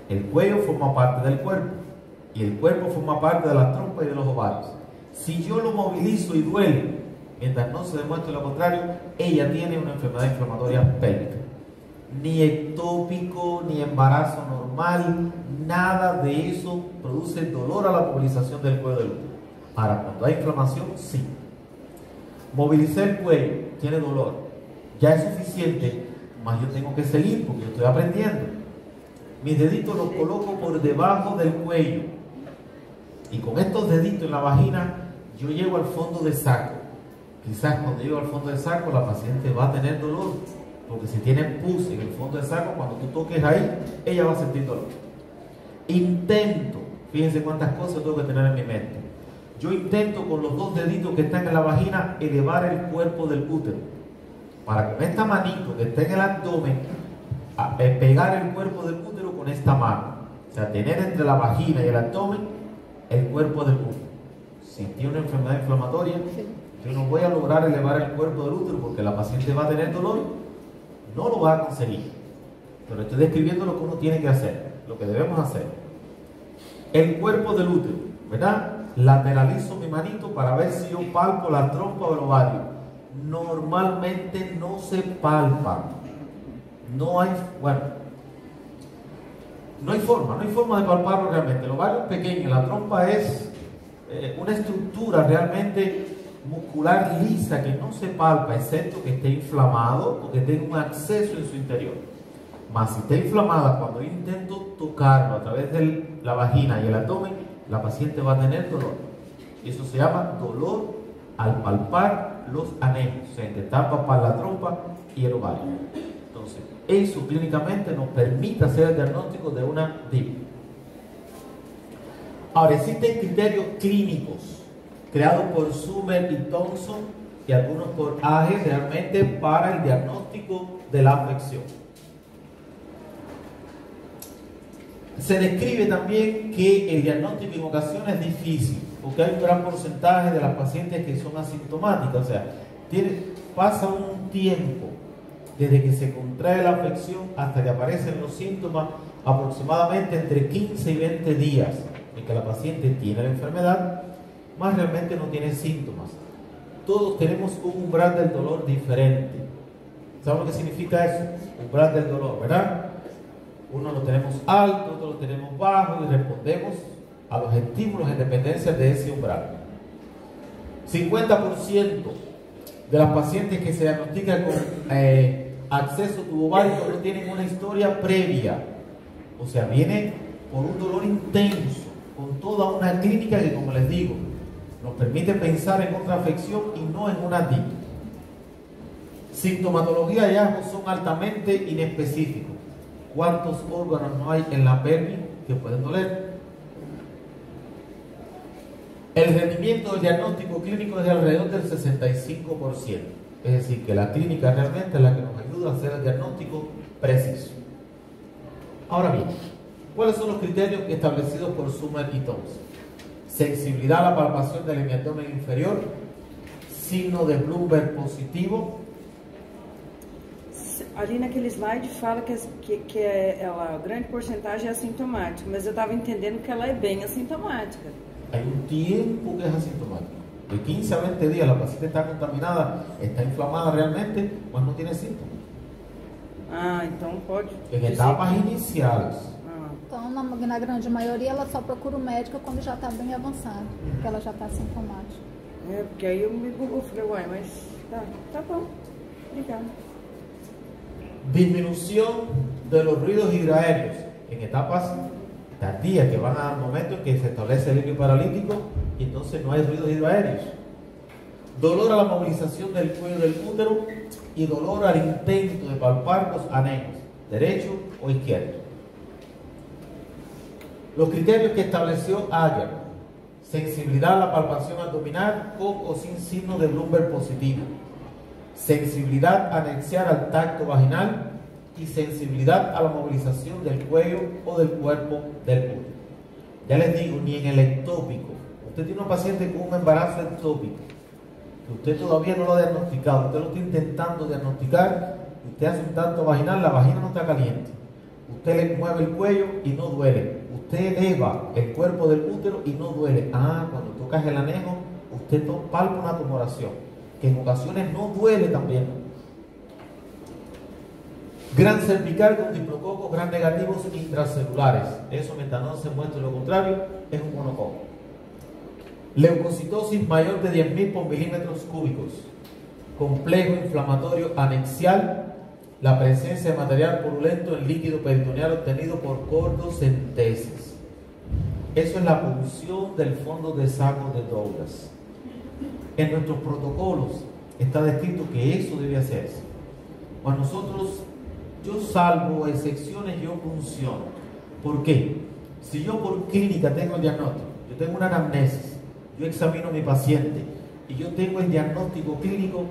El cuello forma parte del cuerpo y el cuerpo forma parte de las trompas y de los ovarios. Si yo lo movilizo y duele, mientras no se demuestre lo contrario, ella tiene una enfermedad inflamatoria pélvica. Ni ectópico, ni embarazo normal, nada de eso produce dolor a la movilización del cuello del útero. Ahora, cuando hay inflamación, sí. Movilicé el cuello, tiene dolor, ya es suficiente, más yo tengo que seguir porque yo estoy aprendiendo. Mis deditos los coloco por debajo del cuello y con estos deditos en la vagina yo llego al fondo del saco. Quizás cuando llego al fondo del saco la paciente va a tener dolor, porque si tiene pus en el fondo del saco, cuando tú toques ahí, ella va a sentir dolor. Intento, fíjense cuántas cosas tengo que tener en mi mente. Yo intento con los dos deditos que están en la vagina elevar el cuerpo del útero, para con esta manito que está en el abdomen, pegar el cuerpo del útero con esta mano. O sea, tener entre la vagina y el abdomen el cuerpo del útero. Si tiene una enfermedad inflamatoria, yo no voy a lograr elevar el cuerpo del útero porque la paciente va a tener dolor, no lo va a conseguir. Pero estoy describiendo lo que uno tiene que hacer, lo que debemos hacer. El cuerpo del útero, ¿verdad? Lateralizo mi manito para ver si yo palpo la trompa o el ovario. Normalmente no se palpa. No hay forma de palparlo realmente. El ovario es pequeño, la trompa es una estructura realmente muscular lisa que no se palpa, excepto que esté inflamado o que tenga un acceso en su interior. Mas si está inflamada, cuando yo intento tocarlo a través de la vagina y el abdomen, la paciente va a tener dolor. Y eso se llama dolor al palpar los anejos, o sea, intentar palpar la trompa y el ovario. Entonces, eso clínicamente nos permite hacer el diagnóstico de una DIP. Ahora, existen criterios clínicos creados por Sumer y Thompson y algunos por Age realmente para el diagnóstico de la afección. Se describe también que el diagnóstico en ocasiones es difícil, porque hay un gran porcentaje de las pacientes que son asintomáticas, o sea, pasa un tiempo desde que se contrae la afección hasta que aparecen los síntomas, aproximadamente entre 15 y 20 días en que la paciente tiene la enfermedad, más realmente no tiene síntomas. Todos tenemos un umbral del dolor diferente. ¿Saben lo que significa eso? Umbral del dolor, ¿verdad? Uno lo tenemos alto, otro lo tenemos bajo y respondemos a los estímulos en dependencia de ese umbral. 50% de las pacientes que se diagnostican con acceso tubovárico no tienen una historia previa, o sea, viene por un dolor intenso, con toda una clínica que, como les digo, nos permite pensar en otra afección y no en una DIP. Sintomatología y hallazgos son altamente inespecíficos. ¿Cuántos órganos no hay en la pelvis que pueden doler? El rendimiento del diagnóstico clínico es de alrededor del 65%. Es decir, que la clínica realmente es la que nos ayuda a hacer el diagnóstico preciso. Ahora bien, ¿cuáles son los criterios establecidos por Sumer y Thompson? Sensibilidad a la palpación del abdomen inferior, signo de Bloomberg positivo. Ali naquele slide fala que ela, grande porcentagem é assintomática, mas eu estava entendendo que ela é bem assintomática. Hay un tiempo que es asintomático. De 15 a 20 días la paciente está contaminada, está inflamada realmente, mas no tiene síntomas. Ah, então pode... En etapas iniciales. porque na grande maioria ela só procura o médico quando já está bem avançado, porque ela já está sintomática. É, porque aí eu falei, uai, mas tá bom, obrigada. Disminución de los ruidos hidroaéreos en etapas tardías que van a dar momento en que se establece el equilibrio paralítico y entonces no hay ruidos hidroaéreos. Dolor a la movilización del cuello del útero y dolor al intento de palpar los anejos, derecho o izquierdo. Los criterios que estableció Ayer: sensibilidad a la palpación abdominal con o sin signo de Bloomberg positivo, sensibilidad anexial al tacto vaginal y sensibilidad a la movilización del cuello o del cuerpo del útero. Ya les digo, ni en el ectópico. Usted tiene un paciente con un embarazo ectópico que usted todavía no lo ha diagnosticado, usted lo está intentando diagnosticar, usted hace un tacto vaginal, la vagina no está caliente, usted le mueve el cuello y no duele, usted eleva el cuerpo del útero y no duele. Cuando tocas el anejo, usted palpa una tumoración, que en ocasiones no duele también. Gran cervical con diplococos gran negativos intracelulares, eso mientras no se muestre lo contrario, es un monococo. Leucocitosis mayor de 10.000 por milímetros cúbicos, complejo inflamatorio anexial, la presencia de material purulento en líquido peritoneal obtenido por cordocentesis. Eso es la punción del fondo de saco de Douglas. En nuestros protocolos está descrito que eso debe hacerse. A nosotros, yo salvo excepciones, yo funciono. ¿Por qué? Si yo por clínica tengo el diagnóstico, yo tengo una anamnesis, yo examino a mi paciente y yo tengo el diagnóstico clínico,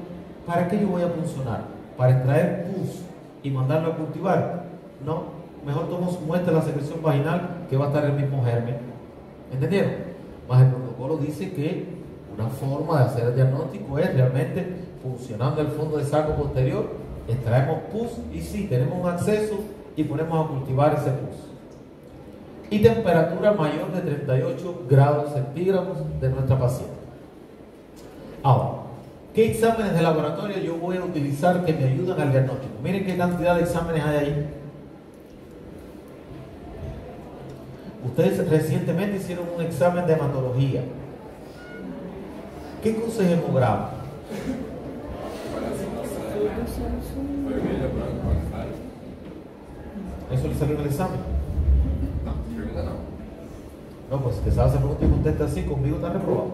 ¿para qué yo voy a funcionar? ¿Para extraer pus y mandarlo a cultivar? No, mejor tomo su muestra de la secreción vaginal, que va a estar el mismo germen. ¿Entendieron? Más el protocolo dice que una forma de hacer el diagnóstico es realmente funcionando el fondo de saco posterior, extraemos pus y sí, tenemos un acceso y ponemos a cultivar ese pus. Y temperatura mayor de 38 grados centígrados de nuestra paciente. Ahora, ¿qué exámenes de laboratorio yo voy a utilizar que me ayudan al diagnóstico? Miren qué cantidad de exámenes hay ahí. Ustedes recientemente hicieron un examen de hematología. ¿Qué cosa es hemograma? ¿Eso le salió en el examen? No, pues si te sabes hacer pregunta y contesta así, conmigo está reprobado.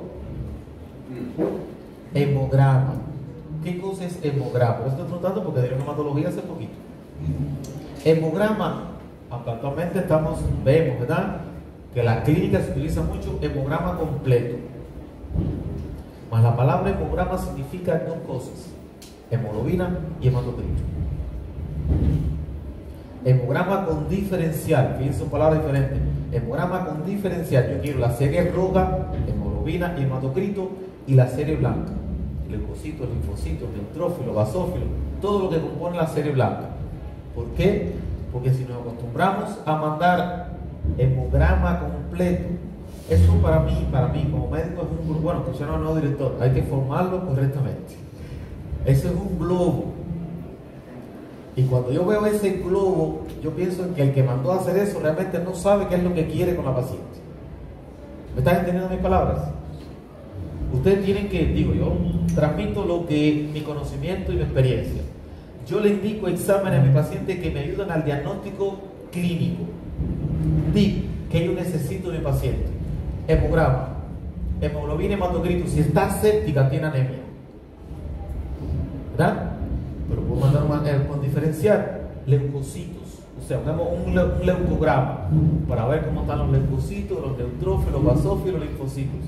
Hemograma. ¿Qué cosa es hemograma? Por eso estoy preguntando porque dieron hematología hace poquito. Hemograma, actualmente vemos, ¿verdad?, que la clínica se utiliza mucho hemograma completo. Mas la palabra hemograma significa dos cosas: hemoglobina y hematocrito. Hemograma con diferencial, fíjense, son palabras diferentes. Hemograma con diferencial, yo quiero la serie roja, hemoglobina y hematocrito, y la serie blanca, leucocitos, linfocitos, neutrófilos, basófilos, todo lo que compone la serie blanca. ¿Por qué? Porque si nos acostumbramos a mandar hemograma completo, eso para mí como médico es un, bueno, que yo no director, hay que formarlo correctamente. Eso es un globo. Y cuando yo veo ese globo, yo pienso en que el que mandó a hacer eso realmente no sabe qué es lo que quiere con la paciente. ¿Me están entendiendo mis palabras? Ustedes tienen que, yo transmito lo que mi conocimiento y mi experiencia. Yo le indico exámenes a mi paciente que me ayudan al diagnóstico clínico. Que yo necesito de mi paciente: hemograma, hemoglobina, hematocrito. Si está séptica, tiene anemia, ¿verdad? Pero puedo mandar con diferencial leucocitos, o sea, un leucograma para ver cómo están los leucocitos, los neutrófilos, los basófilos, los linfocitos.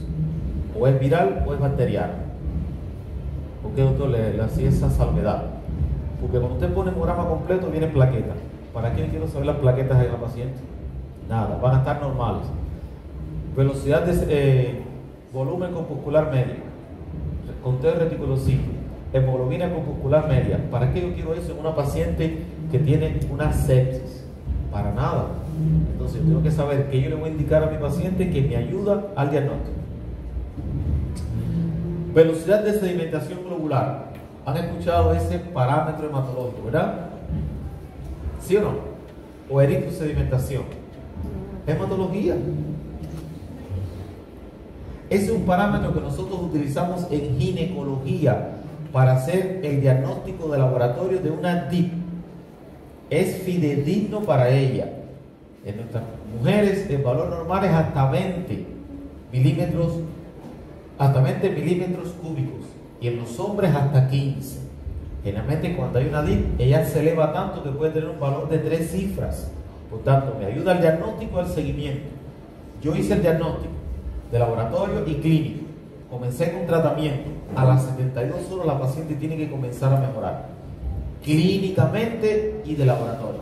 O es viral o es bacteriano. ¿Por qué, doctor, le hacía esa salvedad? Porque cuando usted pone hemograma completo viene plaqueta. ¿Para qué quiero saber las plaquetas de la paciente? Nada, van a estar normales. Velocidad de volumen corpuscular medio, conteo de reticulocitos, hemoglobina corpuscular media. ¿Para qué yo quiero eso en una paciente que tiene una sepsis? Para nada. Entonces yo tengo que saber qué yo le voy a indicar a mi paciente que me ayuda al diagnóstico. Velocidad de sedimentación globular. ¿Han escuchado ese parámetro hematológico, verdad? ¿Sí o no? O eritrosedimentación. hematología. Ese es un parámetro que nosotros utilizamos en ginecología para hacer el diagnóstico de laboratorio de una DIP. Es fidedigno para ella. En nuestras mujeres el valor normal es hasta 20 milímetros cúbicos y en los hombres hasta 15. Generalmente cuando hay una DIP ella se eleva tanto que puede tener un valor de 3 cifras. Por tanto, me ayuda al diagnóstico y al seguimiento. Yo hice el diagnóstico de laboratorio y clínico. Comencé con tratamiento. A las 72 horas la paciente tiene que comenzar a mejorar, clínicamente y de laboratorio.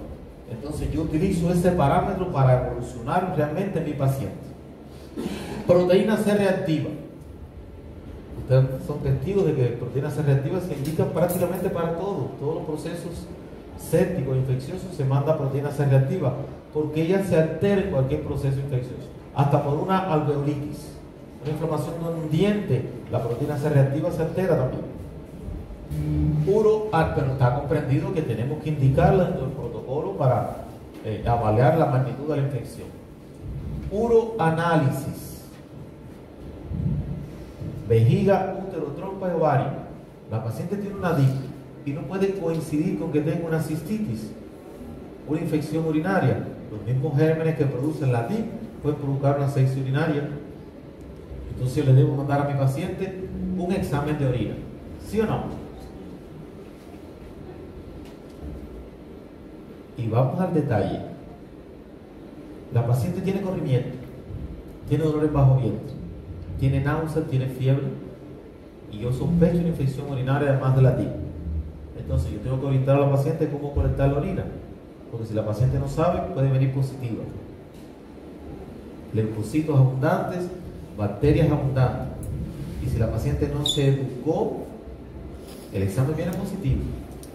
Entonces yo utilizo ese parámetro para evolucionar realmente en mi paciente. Proteína C reactiva. Ustedes son testigos de que proteína C reactiva se indica prácticamente para todos los procesos sépticos, infecciosos, se manda proteína C reactiva, porque ella se altera en cualquier proceso infeccioso, hasta por una alveolitis, una inflamación de un diente, la proteína C reactiva se altera también. Pero está comprendido que tenemos que indicarla dentro del protocolo para avaliar la magnitud de la infección. Uroanálisis: vejiga, útero, trompa y ovario. La paciente tiene una DIP y no puede coincidir con que tenga una cistitis, una infección urinaria. Los mismos gérmenes que producen la DIP pueden provocar una sepsis urinaria. Entonces yo le debo mandar a mi paciente un examen de orina, ¿sí o no? Y vamos al detalle. La paciente tiene corrimiento, tiene dolores bajo vientre, tiene náuseas, tiene fiebre, y yo sospecho una infección urinaria además de la DIP. Entonces yo tengo que orientar a la paciente cómo colectar la orina, porque si la paciente no sabe, puede venir positiva. Leucocitos abundantes, bacterias abundantes. Y si la paciente no se educó, el examen viene positivo.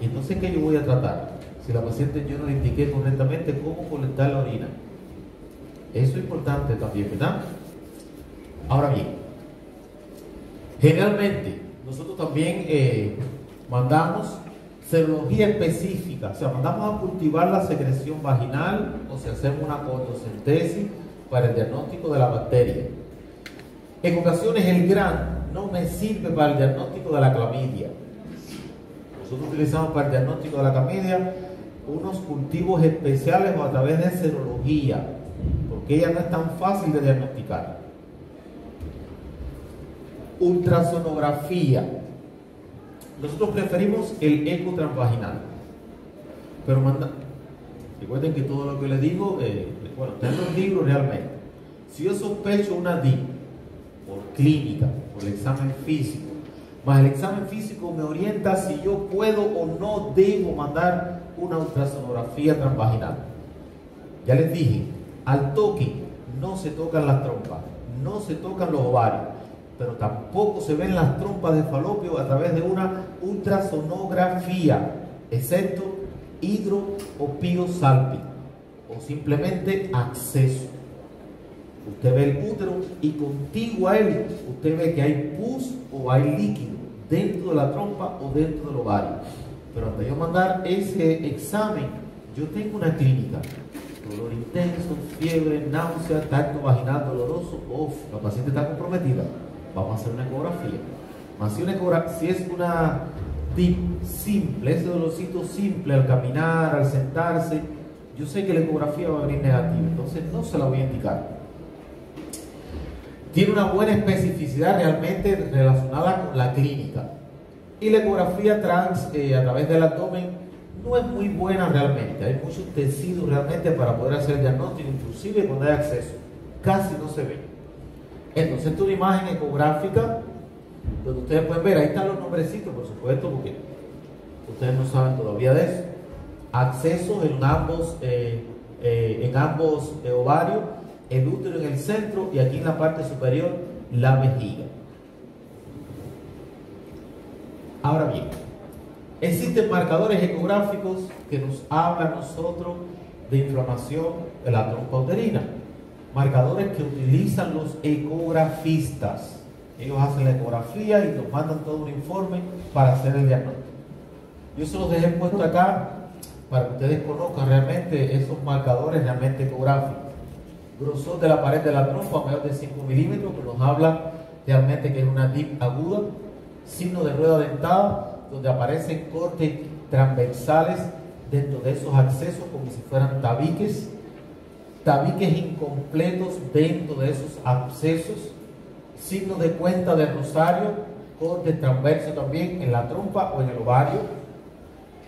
Y entonces, ¿qué yo voy a tratar? Si la paciente yo no le indiqué correctamente cómo colectar la orina. Eso es importante también, ¿verdad? Ahora bien, generalmente nosotros también mandamos serología específica, o sea, mandamos a cultivar la secreción vaginal, o sea, hacemos una fotosintesis para el diagnóstico de la bacteria. En ocasiones el GRAN no me sirve para el diagnóstico de la clamidia. Nosotros utilizamos para el diagnóstico de la clamidia unos cultivos especiales o a través de serología, porque ella no es tan fácil de diagnosticar. Ultrasonografía. Nosotros preferimos el eco transvaginal, pero recuerden que todo lo que les digo, está en los libros realmente. Si yo sospecho una DIP por clínica, por el examen físico, más el examen físico me orienta si yo puedo o no debo mandar una ultrasonografía transvaginal. Ya les dije, al toque no se tocan las trompas, no se tocan los ovarios, pero tampoco se ven las trompas de falopio a través de una ultrasonografía, excepto hidro o piosalping, o simplemente acceso. Usted ve el útero y contiguo a él, usted ve que hay pus o hay líquido dentro de la trompa o dentro del ovario. Pero antes de yo mandar ese examen, yo tengo una clínica: dolor intenso, fiebre, náusea, tacto vaginal doloroso. La paciente está comprometida. Vamos a hacer una ecografía. Más si es una DIP simple, ese dolorcito simple al caminar, al sentarse, yo sé que la ecografía va a venir negativa, entonces no se la voy a indicar. Tiene una buena especificidad realmente relacionada con la clínica. Y la ecografía trans a través del abdomen no es muy buena realmente. Hay muchos tejidos realmente para poder hacer el diagnóstico, inclusive cuando hay acceso. Casi no se ve. Entonces, esta es una imagen ecográfica donde ustedes pueden ver, ahí están los nombrecitos, por supuesto, porque ustedes no saben todavía de eso. Accesos en ambos ovarios, el útero en el centro y aquí en la parte superior la vejiga. Ahora bien, existen marcadores ecográficos que nos hablan a nosotros de inflamación de la trompa uterina. Marcadores que utilizan los ecografistas. Ellos hacen la ecografía y nos mandan todo un informe para hacer el diagnóstico. Yo se los dejé puesto acá para que ustedes conozcan realmente esos marcadores realmente ecográficos. grosor de la pared de la trompa mayor de 5 milímetros, que nos habla realmente que es una DIP aguda. Signo de rueda dentada, donde aparecen cortes transversales dentro de esos accesos como si fueran tabiques. Tabiques incompletos dentro de esos accesos. Signo de cuenta de rosario, corte transverso también en la trompa o en el ovario.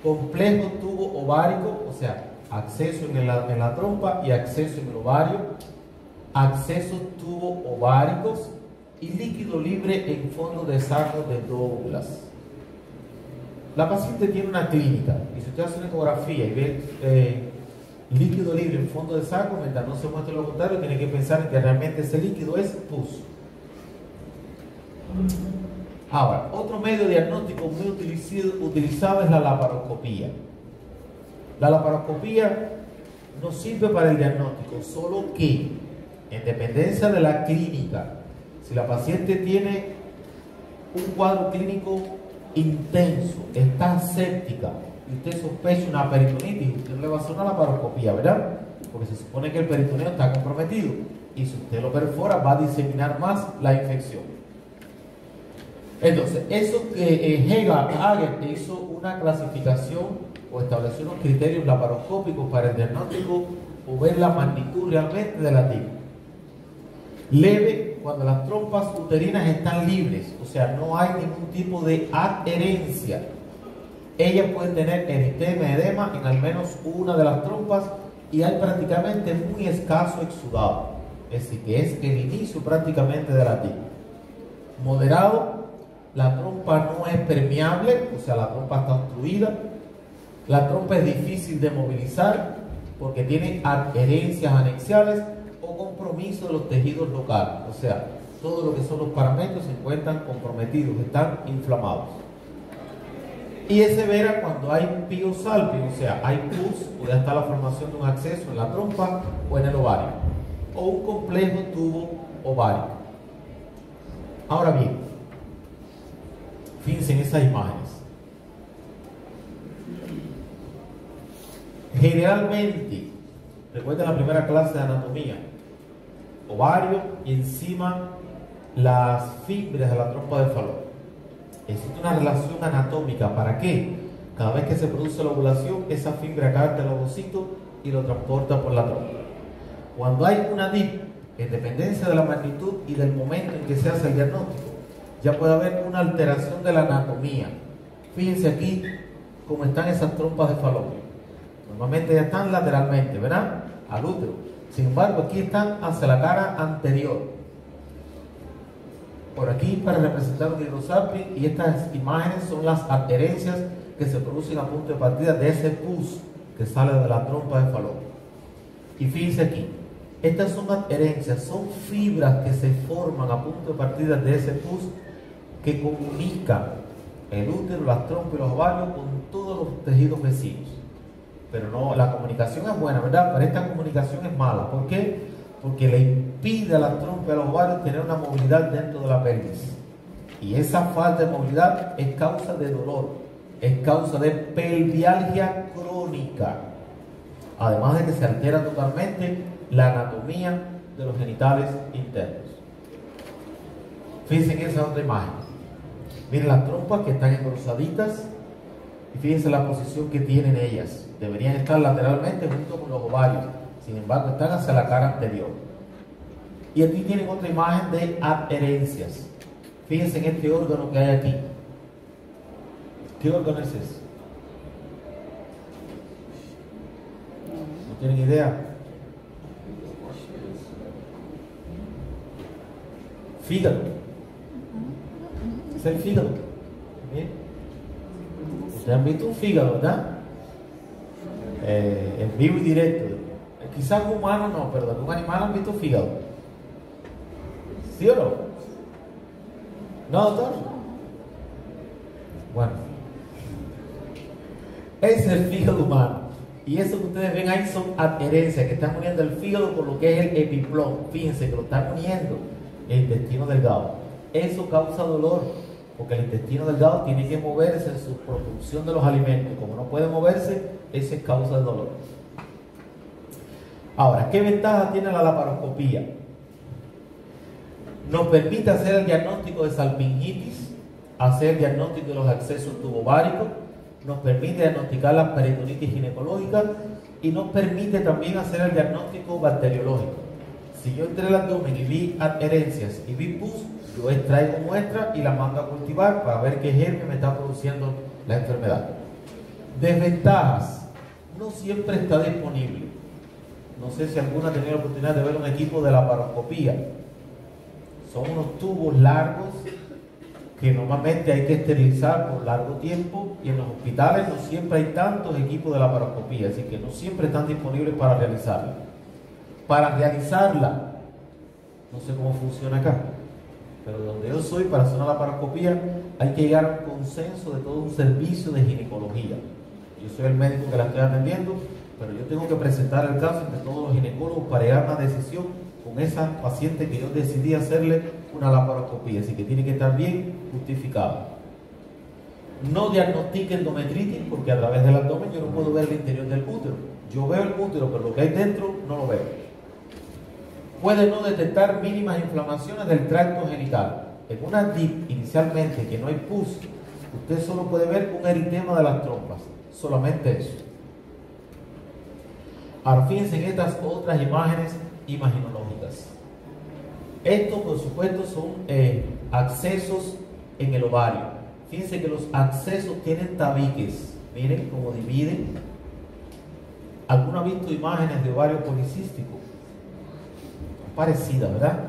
Complejo tubo ovárico, o sea, acceso en la trompa y acceso en el ovario. Accesos tubo ováricos y líquido libre en fondo de saco de Douglas. La paciente tiene una clínica y si usted hace una ecografía y ve líquido libre en fondo de saco, mientras no se muestre lo contrario, tiene que pensar en que realmente ese líquido es pus. Ahora, otro medio diagnóstico muy utilizado es la laparoscopía. La laparoscopía no sirve para el diagnóstico, solo que, en dependencia de la clínica, si la paciente tiene un cuadro clínico intenso, está séptica, y usted sospecha una peritonitis, usted no le va a hacer una laparoscopía, ¿verdad? Porque se supone que el peritoneo está comprometido, y si usted lo perfora, va a diseminar más la infección. Entonces, eso que Hager hizo una clasificación o estableció unos criterios laparoscópicos para el diagnóstico o ver la magnitud realmente de la DIP. Leve cuando las trompas uterinas están libres, o sea, no hay ningún tipo de adherencia. Ella puede tener eritema, edema en al menos una de las trompas y hay prácticamente muy escaso exudado, es decir, que es el inicio prácticamente de la DIP. Moderado, la trompa no es permeable, o sea, la trompa está obstruida. La trompa es difícil de movilizar porque tiene adherencias anexiales o compromiso de los tejidos locales, o sea, todo lo que son los paramentos se encuentran comprometidos, están inflamados. Y es severa cuando hay piosalpio, o sea, hay pus, puede estar la formación de un acceso en la trompa o en el ovario, o un complejo tubo ovárico. Ahora bien, fíjense en esas imágenes. Generalmente, recuerden la primera clase de anatomía, ovario y encima las fibras de la trompa de falopio. Existe una relación anatómica. ¿Para qué? Cada vez que se produce la ovulación, esa fibra capta el ovocito y lo transporta por la trompa. Cuando hay una DIP, en dependencia de la magnitud y del momento en que se hace el diagnóstico, ya puede haber una alteración de la anatomía. Fíjense aquí cómo están esas trompas de falopio. Normalmente ya están lateralmente, ¿verdad? Al útero. Sin embargo, aquí están hacia la cara anterior. Por aquí para representar un hidrosarping, y estas imágenes son las adherencias que se producen a punto de partida de ese pus que sale de la trompa de falopio. Y fíjense aquí, estas son adherencias, son fibras que se forman a punto de partida de ese pus que comunican el útero, las trompas y los ovarios con todos los tejidos vecinos. Pero no, la comunicación es buena, ¿verdad? Pero esta comunicación es mala. ¿Por qué? Porque le impide a la trompa y a los ovarios tener una movilidad dentro de la pelvis. Y esa falta de movilidad es causa de dolor, es causa de pelvialgia crónica. Además de que se altera totalmente la anatomía de los genitales internos. Fíjense en esa otra imagen. Miren las trompas que están engrosaditas y fíjense la posición que tienen ellas. Deberían estar lateralmente junto con los ovarios. Sin embargo, están hacia la cara anterior. Y aquí tienen otra imagen de adherencias. Fíjense en este órgano que hay aquí. ¿Qué órgano es ese? ¿No tienen idea? Fígado. Es el fígado. ¿Bien? Ustedes han visto un fígado, ¿verdad? En vivo y directo. Quizás un humano no, pero un animal han visto fígado. ¿Sí o no? ¿No, doctor? Bueno. Ese es el fígado humano. Y eso que ustedes ven ahí son adherencias que están uniendo el fígado con lo que es el epiplón. Fíjense que lo están uniendo el intestino delgado. Eso causa dolor, porque el intestino delgado tiene que moverse en su producción de los alimentos. Como no puede moverse, eso es causa de dolor. Ahora, ¿qué ventaja tiene la laparoscopía? Nos permite hacer el diagnóstico de salpingitis, hacer el diagnóstico de los accesos tubováricos, nos permite diagnosticar la peritonitis ginecológica y nos permite también hacer el diagnóstico bacteriológico. Si yo entré al abdomen y vi adherencias y vi pus, yo extraigo muestra y la mando a cultivar para ver qué germen me está produciendo la enfermedad. Desventajas: no siempre está disponible. No sé si alguna ha tenido la oportunidad de ver un equipo de laparoscopía. Son unos tubos largos que normalmente hay que esterilizar por largo tiempo, y en los hospitales no siempre hay tantos equipos de laparoscopía, así que no siempre están disponibles para realizarla. Para realizarla, no sé cómo funciona acá, pero donde yo soy, para hacer una laparoscopía hay que llegar a un consenso de todo un servicio de ginecología. Yo soy el médico que la estoy atendiendo, pero yo tengo que presentar el caso entre todos los ginecólogos para llegar a una decisión con esa paciente que yo decidí hacerle una laparoscopía, así que tiene que estar bien justificado. No diagnostique endometritis, porque a través del abdomen yo no puedo ver el interior del útero. Yo veo el útero, pero lo que hay dentro no lo veo. Puede no detectar mínimas inflamaciones del tracto genital. En una DIP, inicialmente, que no hay pus, usted solo puede ver un eritema de las trompas, solamente eso. Ahora fíjense en estas otras imágenes imaginológicas. Esto, por supuesto, son accesos en el ovario. Fíjense que los accesos tienen tabiques. Miren cómo dividen. ¿Alguno ha visto imágenes de ovario policístico? Parecida, ¿verdad?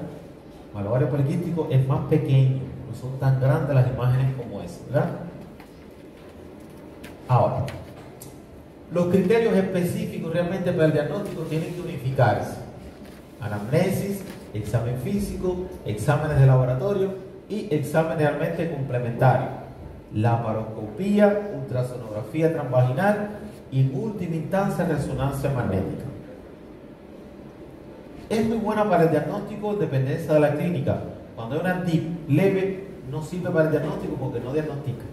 El ovario poliquístico es más pequeño, no son tan grandes las imágenes como esa, ¿verdad? Ahora, los criterios específicos realmente para el diagnóstico tienen que unificarse: anamnesis, examen físico, exámenes de laboratorio y exámenes realmente complementarios: laparoscopía, ultrasonografía transvaginal y en última instancia resonancia magnética. Es muy buena para el diagnóstico, dependencia de la clínica. Cuando hay una DIP leve, no sirve para el diagnóstico porque no diagnostica.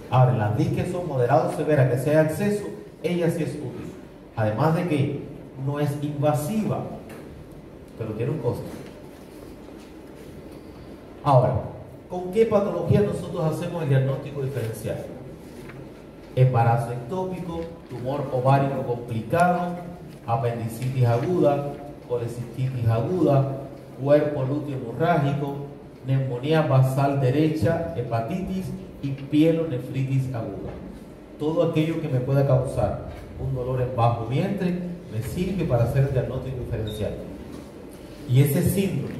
Ahora, en las DIP que son moderados severas, que sea acceso, ella sí es útil. Además de que no es invasiva, pero tiene un costo. Ahora, ¿con qué patología nosotros hacemos el diagnóstico diferencial? Embarazo ectópico, tumor ovárico complicado, apendicitis aguda, colecistitis aguda, cuerpo lúteo hemorrágico, neumonía basal derecha, hepatitis y pielonefritis aguda. Todo aquello que me pueda causar un dolor en bajo vientre me sirve para hacer el diagnóstico diferencial. Y ese síndrome,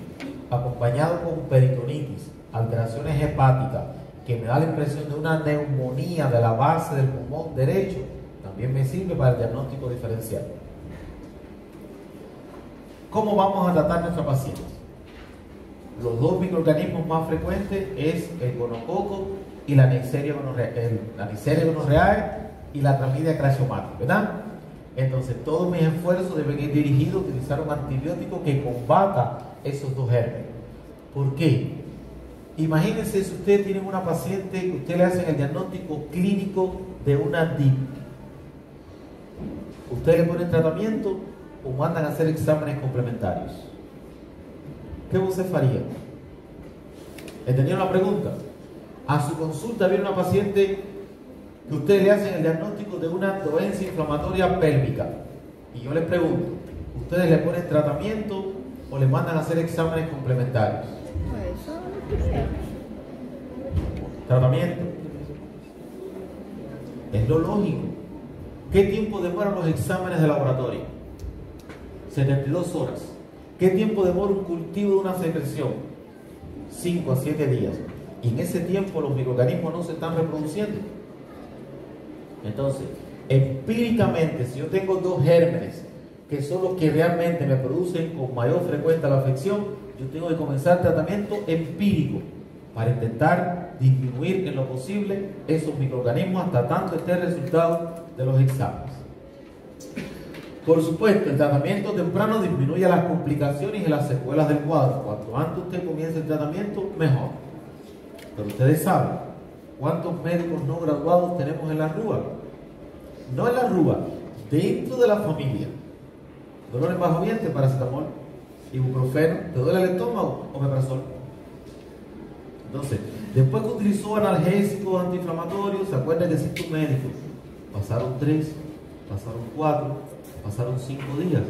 acompañado con peritonitis, alteraciones hepáticas, que me da la impresión de una neumonía de la base del pulmón derecho, también me sirve para el diagnóstico diferencial. ¿Cómo vamos a tratar a nuestra paciente? Los dos microorganismos más frecuentes es el gonococo y la Neisseria gonorrhoeae y la Chlamydia trachomatis, ¿verdad? Entonces todos mis esfuerzos deben ir dirigidos a utilizar un antibiótico que combata esos dos gérmenes. ¿Por qué? Imagínense si usted tiene una paciente que usted le hace el diagnóstico clínico de una DIP. Usted le pone tratamiento o mandan a hacer exámenes complementarios. ¿Qué usted faría? ¿Entendieron la pregunta? A su consulta viene una paciente que usted le hace el diagnóstico de una dolencia inflamatoria pélvica. Y yo les pregunto, ¿ustedes le ponen tratamiento o le mandan a hacer exámenes complementarios? Eso no quisiera. Tratamiento. Es lo lógico. ¿Qué tiempo demoran los exámenes de laboratorio? 72 horas. ¿Qué tiempo demora un cultivo de una secreción? 5 a 7 días. Y en ese tiempo los microorganismos no se están reproduciendo. Entonces, empíricamente, si yo tengo dos gérmenes que son los que realmente me producen con mayor frecuencia la afección, yo tengo que comenzar tratamiento empírico para intentar disminuir en lo posible esos microorganismos hasta tanto esté el resultado de los exámenes. Por supuesto, el tratamiento temprano disminuye las complicaciones y las secuelas del cuadro. Cuanto antes usted comience el tratamiento, mejor. Pero ustedes saben cuántos médicos no graduados tenemos en la RUA. No en la RUA, dentro de la familia. Dolor en bajo vientre, paracetamol, ibuprofeno. ¿Te duele el estómago? Omeprazol. Entonces, después que utilizó analgésicos, antiinflamatorios, se acuerda que citó un médico. Pasaron 3, pasaron 4, pasaron 5 días.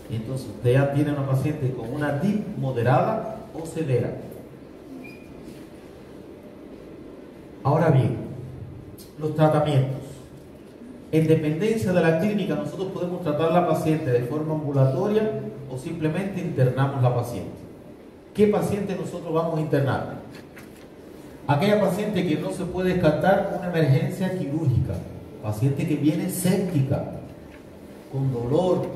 Y entonces usted ya tiene una paciente con una DIP moderada o severa. Ahora bien, los tratamientos. En dependencia de la clínica, nosotros podemos tratar a la paciente de forma ambulatoria o simplemente internamos la paciente. ¿Qué paciente nosotros vamos a internar? Aquella paciente que no se puede descartar una emergencia quirúrgica, paciente que viene séptica, con dolor,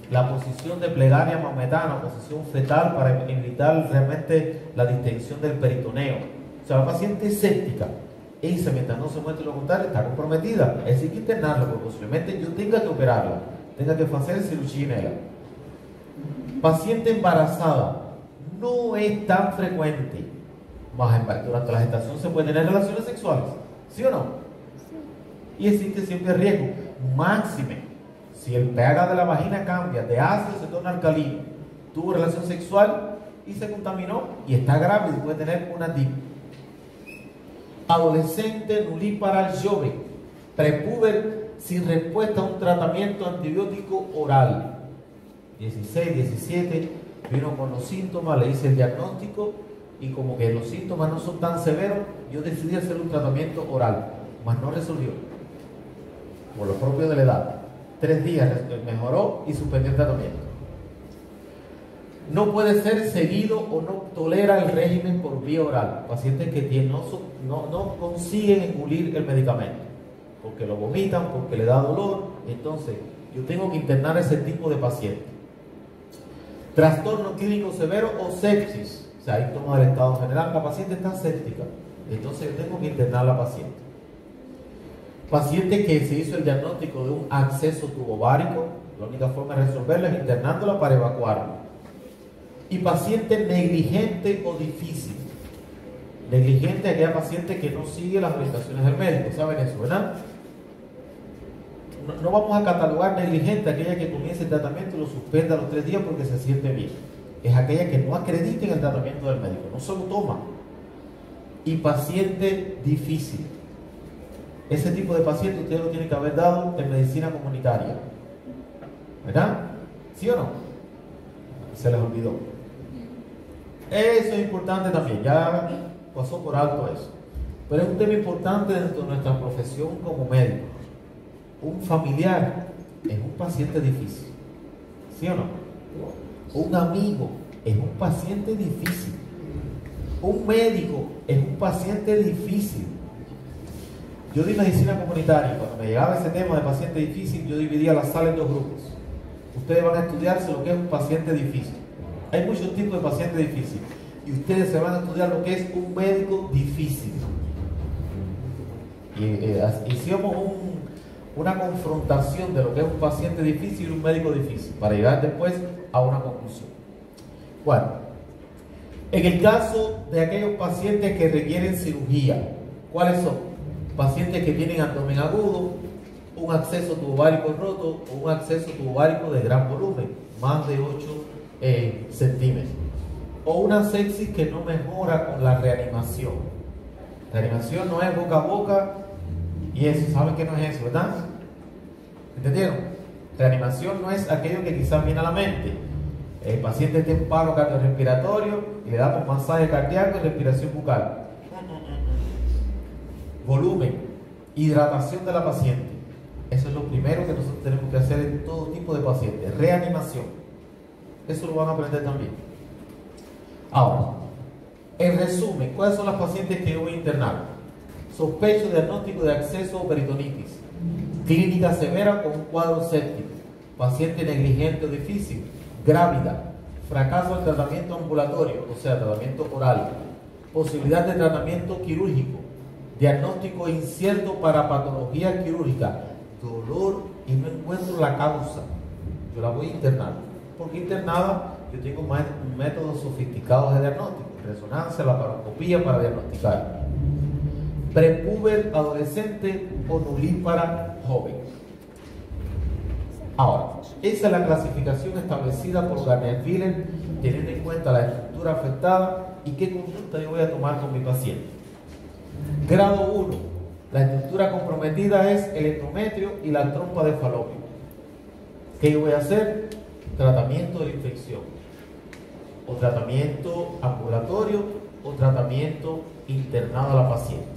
la posición de plegaria maometana, posición fetal para evitar realmente la distensión del peritoneo. O sea, la paciente es séptica. Esa, mientras no se muestre lo contrario, está comprometida. Es decir, que internarla, porque posiblemente yo tenga que operarla, tenga que hacer cirugía en ella. Paciente embarazada, no es tan frecuente. Durante la gestación se pueden tener relaciones sexuales, ¿sí o no? Sí. Y existe siempre riesgo. Máxime, si el pH de la vagina cambia, de ácido se torna alcalino, tuvo relación sexual y se contaminó y está grave y puede tener una DIP. Adolescente nulípara joven, prepuber sin respuesta a un tratamiento antibiótico oral, 16, 17, vino con los síntomas, le hice el diagnóstico y como que los síntomas no son tan severos, yo decidí hacer un tratamiento oral, mas no resolvió, por lo propio de la edad. 3 días mejoró y suspendió el tratamiento. No puede ser seguido o no tolera el régimen por vía oral. Pacientes que no consiguen engolir el medicamento, porque lo vomitan, porque le da dolor. Entonces, yo tengo que internar a ese tipo de paciente. Trastorno clínico severo o sepsis. O sea, ahí toma del estado general. La paciente está séptica. Entonces, yo tengo que internar a la paciente. Paciente que se hizo el diagnóstico de un acceso tubovárico, la única forma de resolverlo es internándola para evacuarlo. Y paciente negligente o difícil. Negligente es aquella paciente que no sigue las orientaciones del médico. ¿Saben eso, verdad? No vamos a catalogar negligente aquella que comienza el tratamiento y lo suspenda a los 3 días porque se siente bien. Es aquella que no acredita en el tratamiento del médico, no se lo toma. Y paciente difícil. Ese tipo de paciente usted lo tiene que haber dado en medicina comunitaria. ¿Verdad? ¿Sí o no? Se les olvidó. Eso es importante también, ya pasó por alto eso. Pero es un tema importante dentro de nuestra profesión como médico. Un familiar es un paciente difícil, ¿sí o no? Un amigo es un paciente difícil. Un médico es un paciente difícil. Yo di medicina comunitaria, cuando me llegaba ese tema de paciente difícil, yo dividía la sala en 2 grupos. Ustedes van a estudiarse lo que es un paciente difícil. Hay muchos tipos de pacientes difíciles y ustedes se van a estudiar lo que es un médico difícil. Y hicimos una confrontación de lo que es un paciente difícil y un médico difícil para llegar después a una conclusión. Bueno, en el caso de aquellos pacientes que requieren cirugía, ¿cuáles son? Pacientes que tienen abdomen agudo, un acceso tubovárico roto o un acceso tubovárico de gran volumen, más de 8 centímetros, o una sepsis que no mejora con la reanimación. Reanimación no es boca a boca y eso, ¿saben que no es eso, verdad? ¿Entendieron? Reanimación no es aquello que quizás viene a la mente. El paciente está en paro cardiorrespiratorio y le damos masaje cardíaco y respiración bucal. Volumen, hidratación de la paciente. Eso es lo primero que nosotros tenemos que hacer en todo tipo de pacientes. Reanimación. Eso lo van a aprender también. Ahora, en resumen, ¿cuáles son las pacientes que yo voy a internar? Sospecho diagnóstico de acceso o peritonitis. Clínica severa con un cuadro séptico. Paciente negligente o difícil. Grávida. Fracaso del tratamiento ambulatorio, o sea, tratamiento oral. Posibilidad de tratamiento quirúrgico. Diagnóstico incierto para patología quirúrgica. Dolor y no encuentro la causa. Yo la voy a internar. Porque internada yo tengo métodos sofisticados de diagnóstico. Resonancia, laparoscopía para diagnosticar. Prepuber adolescente o nulípara joven. Ahora, esa es la clasificación establecida por Garner-Willer, teniendo en cuenta la estructura afectada y qué conducta yo voy a tomar con mi paciente. Grado 1. La estructura comprometida es el endometrio y la trompa de falopio. ¿Qué yo voy a hacer? Tratamiento de la infección, o tratamiento ambulatorio, o tratamiento internado a la paciente.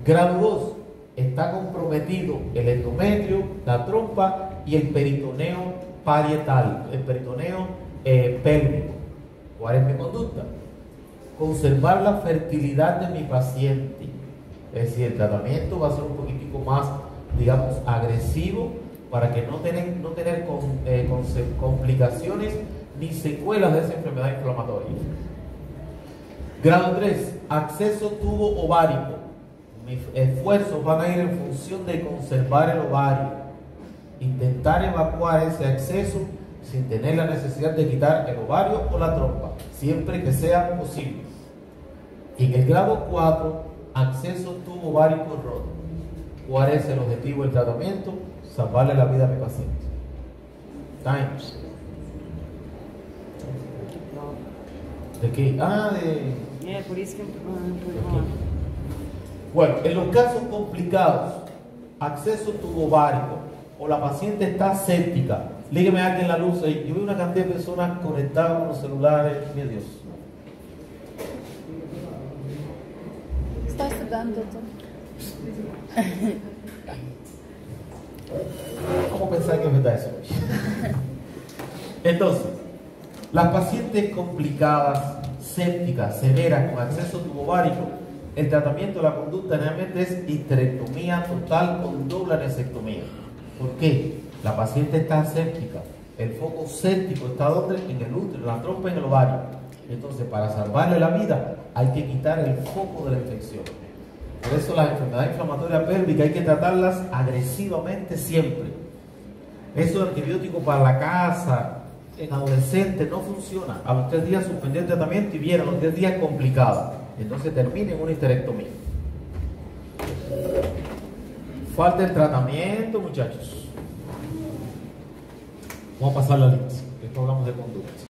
Grado 2. Está comprometido el endometrio, la trompa y el peritoneo parietal, el peritoneo pélvico. ¿Cuál es mi conducta? Conservar la fertilidad de mi paciente. Es decir, el tratamiento va a ser un poquitico más, digamos, agresivo para que no tener complicaciones ni secuelas de esa enfermedad inflamatoria. Grado 3. Acceso tubo ovárico. Mis esfuerzos van a ir en función de conservar el ovario, intentar evacuar ese acceso sin tener la necesidad de quitar el ovario o la trompa, siempre que sea posible. Y en el grado 4, acceso tubo ovárico roto. ¿Cuál es el objetivo del tratamiento? Salvarle la vida a mi paciente. Times. ¿De qué? Por isso que Bueno, en los casos complicados, acceso tubo ovárico o la paciente está séptica, lígueme aquí en la luz. Yo veo una cantidad de personas conectadas con los celulares, mi Dios. Estou estudando, doutor. ¿Cómo pensar que es verdad eso? Entonces, las pacientes complicadas, sépticas, severas, con acceso tubo ovárico, el tratamiento de la conducta generalmente es histerectomía total con doble anesectomía. ¿Por qué? La paciente está séptica. El foco séptico está ¿dónde? En el útero, en la trompa y en el ovario. Entonces, para salvarle la vida, hay que quitar el foco de la infección. Por eso las enfermedades inflamatorias pélvicas hay que tratarlas agresivamente siempre. Eso de antibiótico para la casa, en adolescentes, no funciona. A los 3 días suspender el tratamiento y viene a los 10 días complicado. Entonces termina en una histerectomía. Falta el tratamiento, muchachos. Vamos a pasar la lista. Después hablamos de conducta.